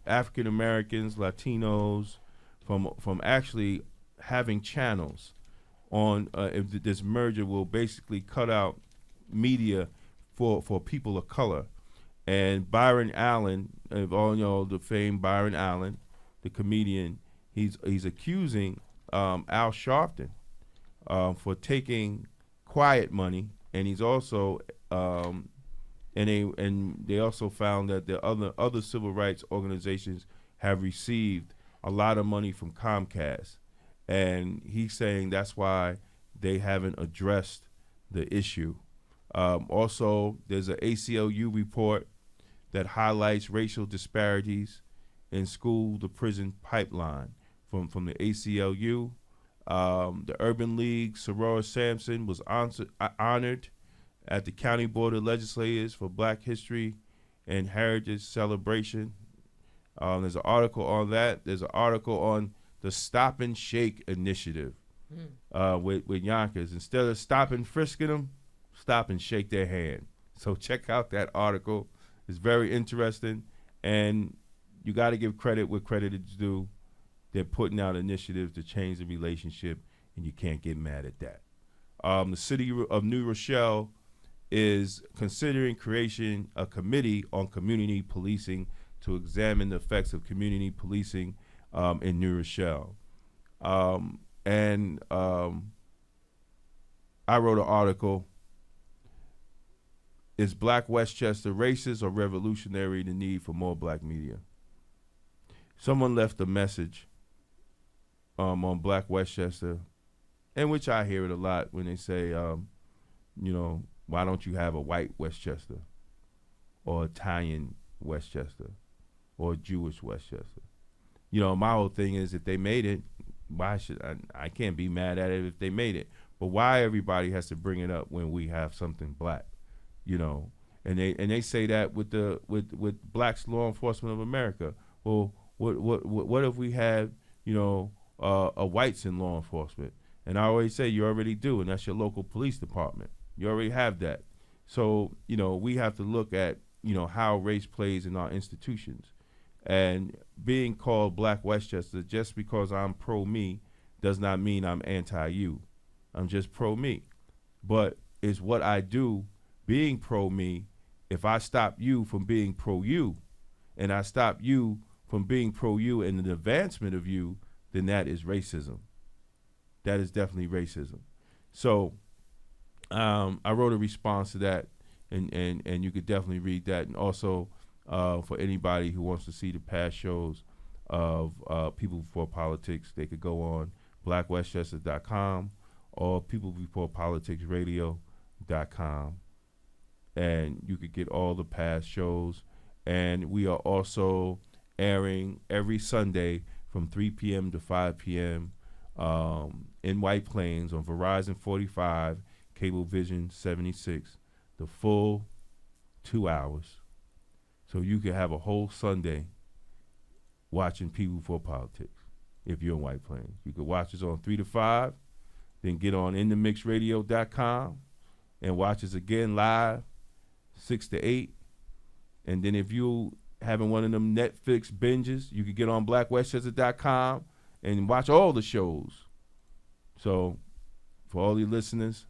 African Americans, Latinos from actually having channels on. If this merger will basically cut out media for people of color. And Byron Allen, if all you know the famed Byron Allen, the comedian, he's accusing Al Sharpton for taking quiet money, and he's also and they also found that the other civil rights organizations have received a lot of money from Comcast, and he's saying that's why they haven't addressed the issue. Also, there's an ACLU report that highlights racial disparities in school to prison pipeline from the ACLU. The Urban League, Sorora Sampson was honored at the County Board of Legislators for Black History and Heritage Celebration. There's an article on that. There's an article on the Stop and Shake initiative with Yonkers. Instead of stop and frisking them, stop and shake their hand. So check out that article. It's very interesting, and you got to give credit where credit is due. They're putting out initiatives to change the relationship, and you can't get mad at that. The city of New Rochelle is considering creation a committee on community policing to examine the effects of community policing in New Rochelle. I wrote an article. Is Black Westchester racist or revolutionary? The need for more black media. Someone left a message on Black Westchester, in which I hear it a lot when they say, why don't you have a white Westchester or Italian Westchester or Jewish Westchester? My whole thing is if they made it, why should I can't be mad at it if they made it. But why everybody has to bring it up when we have something black? And they say that with Blacks Law Enforcement of America. Well, what if we had a whites in law enforcement? And I always say you already do, and that's your local police department. You already have that. So we have to look at how race plays in our institutions. And being called Black Westchester just because I'm pro me does not mean I'm anti you. I'm just pro me. But it's what I do. Being pro me, if I stop you from being pro you, and I stop you from being pro you and the advancement of you, then that is racism. That is definitely racism. So I wrote a response to that, and you could definitely read that. And also for anybody who wants to see the past shows of People Before Politics, they could go on blackwestchester.com or peoplebeforepoliticsradio.com. And you could get all the past shows. And we are also airing every Sunday from 3 p.m. to 5 p.m. In White Plains on Verizon 45, Cablevision 76, the full 2 hours. So you can have a whole Sunday watching People Before Politics if you're in White Plains. You could watch us on 3 to 5, then get on inthemixradio.com and watch us again live 6 to 8, And then if you having one of them Netflix binges, you can get on blackwestchester.com and watch all the shows. So for all your listeners,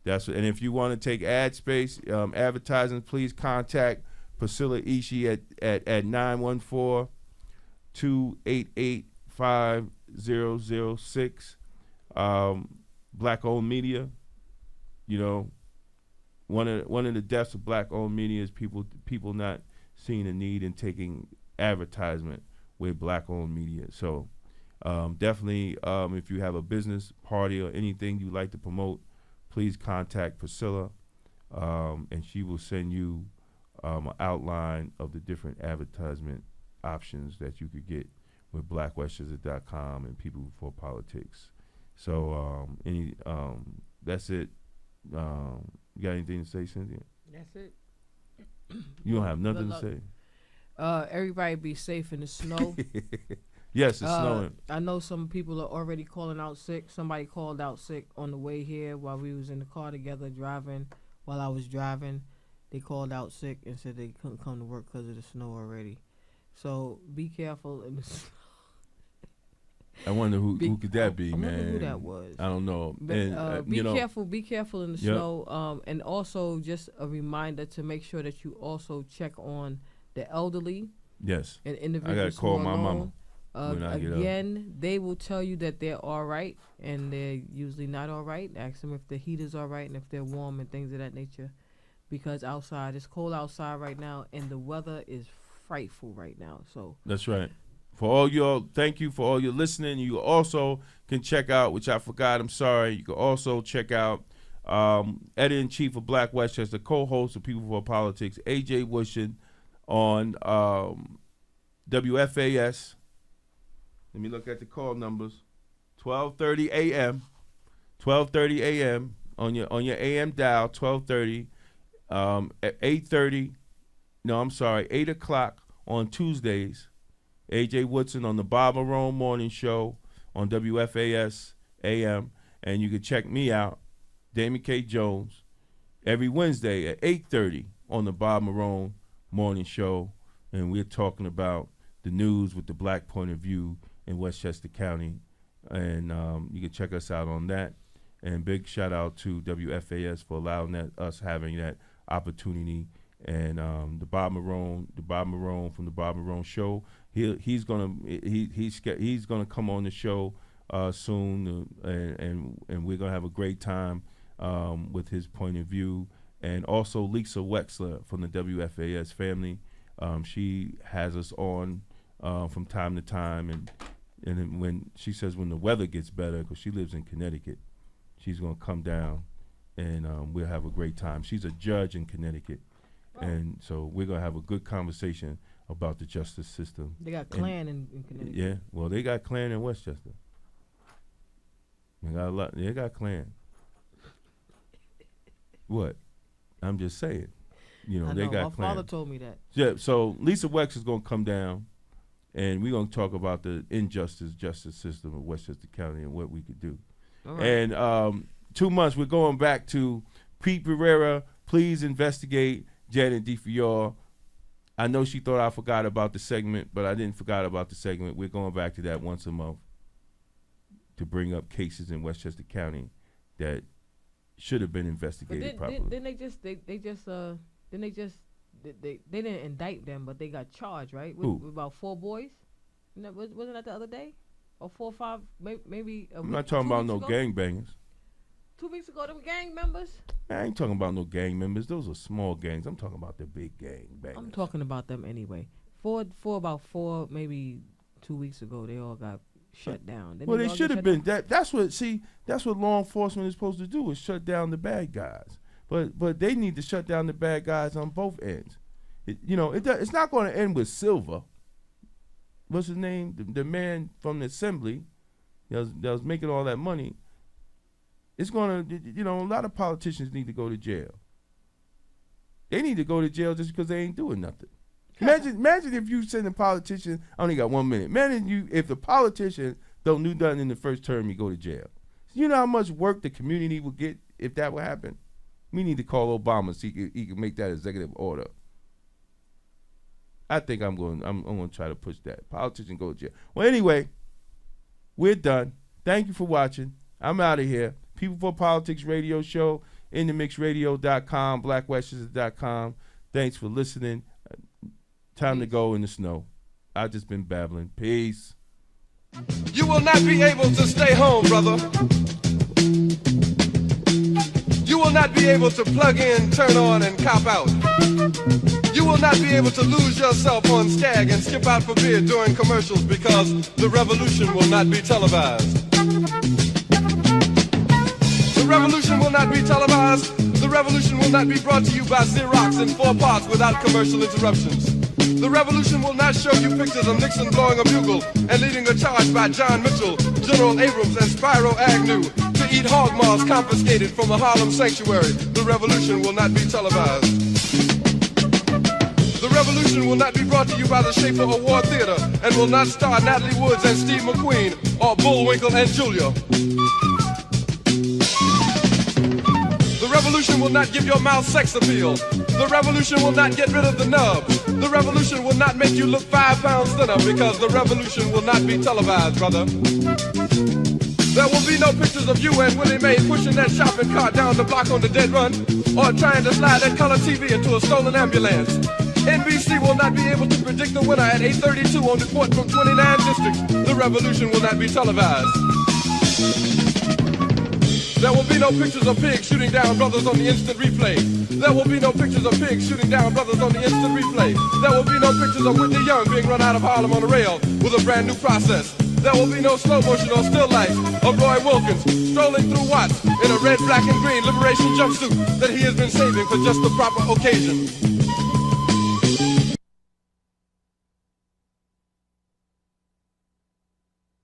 and if you want to take ad space, advertising, please contact Priscilla Ishii at 914-288-5006. Black-owned media, you know, one of the deaths of black-owned media is people not seeing a need in taking advertisement with black-owned media. So definitely, if you have a business, party, or anything you'd like to promote, please contact Priscilla, and she will send you an outline of the different advertisement options that you could get with blackwestchester.com and People Before Politics. So that's it. You got anything to say, Cynthia? That's it. You don't have nothing to say? Everybody be safe in the snow. Yes, it's snowing. I know some people are already calling out sick. Somebody called out sick on the way here while we was in the car together driving. While I was driving, they called out sick and said they couldn't come to work because of the snow already. So be careful in the snow. I wonder who could that be, man. I wonder who that was. I don't know. But, and, be careful in the snow. And also just a reminder to make sure that you also check on the elderly. Yes. And individuals. I got to call my mama. Again, they will tell you that they're all right, and they're usually not all right. Ask them if the heater's all right and if they're warm and things of that nature. Because outside, it's cold outside right now, and the weather is frightful right now. So that's right. For all y'all, thank you for all your listening. You also can check out, which I forgot, I'm sorry. You can also check out editor-in-chief of Black Westchester, co-host of People for Politics, A.J. Wishon, on WFAS. Let me look at the call numbers. 12:30 a.m. 12:30 a.m. on your AM dial. 12:30. At 8:30. No, I'm sorry. 8 o'clock on Tuesdays. A.J. Woodson on the Bob Marone Morning Show on WFAS AM, and you can check me out, Damon K. Jones, every Wednesday at 8:30 on the Bob Marone Morning Show, and we're talking about the news with the black point of view in Westchester County, and you can check us out on that. And big shout out to WFAS for allowing us having that opportunity. And the Bob Marone from the Bob Marone Show, he's gonna come on the show soon, and we're gonna have a great time with his point of view. And also Lisa Wexler from the WFAS family, she has us on from time to time, and when she says when the weather gets better, because she lives in Connecticut, she's gonna come down, and we'll have a great time. She's a judge in Connecticut. And so we're going to have a good conversation about the justice system. They got Klan in Connecticut. Yeah, well, they got Klan in Westchester. They got a lot. They got Klan. What? I'm just saying. You know, they got Klan. My father told me that. Yeah, so Lisa Wex is going to come down, and we're going to talk about the justice system of Westchester County and what we could do. All right. And 2 months, we're going back to Pete Pereira. Please investigate Janet DeFior. I know she thought I forgot about the segment, but I didn't forget about the segment. We're going back to that once a month to bring up cases in Westchester County that should have been investigated properly. They didn't indict them, but they got charged, right? With about 4 boys. Wasn't that the other day, or 4 or 5? Maybe. I'm not talking about no gangbangers. 2 weeks ago, them gang members. I ain't talking about no gang members. Those are small gangs. I'm talking about the big gang bangers. I'm talking about them anyway. About 4, maybe 2 weeks ago, they all got shut down. Well, they should have been. That's what law enforcement is supposed to do, is shut down the bad guys. But they need to shut down the bad guys on both ends. It's not going to end with Silva. What's his name? The man from the assembly that was making all that money. It's going to, a lot of politicians need to go to jail. They need to go to jail just because they ain't doing nothing. Imagine if you send a politician, I only got 1 minute. Imagine if the politician don't do nothing in the first term, you go to jail. You know how much work the community would get if that would happen? We need to call Obama so he can make that executive order. I think I'm going to try to push that. Politician go to jail. Well, anyway, we're done. Thank you for watching. I'm out of here. People for Politics radio show, InTheMixRadio.com, BlackWestchester.com. Thanks for listening. Time to go in the snow. I've just been babbling. Peace. You will not be able to stay home, brother. You will not be able to plug in, turn on, and cop out. You will not be able to lose yourself on Skag and skip out for beer during commercials because the revolution will not be televised. The revolution will not be televised. The revolution will not be brought to you by Xerox in 4 parts without commercial interruptions. The revolution will not show you pictures of Nixon blowing a bugle and leading a charge by John Mitchell, General Abrams, and Spyro Agnew to eat hog maws confiscated from a Harlem sanctuary. The revolution will not be televised. The revolution will not be brought to you by the Schaefer Award Theater and will not star Natalie Woods and Steve McQueen or Bullwinkle and Julia. The revolution will not give your mouth sex appeal. The revolution will not get rid of the nub. The revolution will not make you look 5 pounds thinner because the revolution will not be televised, brother. There will be no pictures of you and Willie Mae pushing that shopping cart down the block on the dead run or trying to slide that color TV into a stolen ambulance. NBC will not be able to predict the winner at 8:32 on Report from 29 District. The revolution will not be televised. There will be no pictures of pigs shooting down brothers on the instant replay. There will be no pictures of pigs shooting down brothers on the instant replay. There will be no pictures of Whitney Young being run out of Harlem on a rail with a brand new process. There will be no slow motion or still life of Roy Wilkins strolling through Watts in a red, black, and green liberation jumpsuit that he has been saving for just the proper occasion.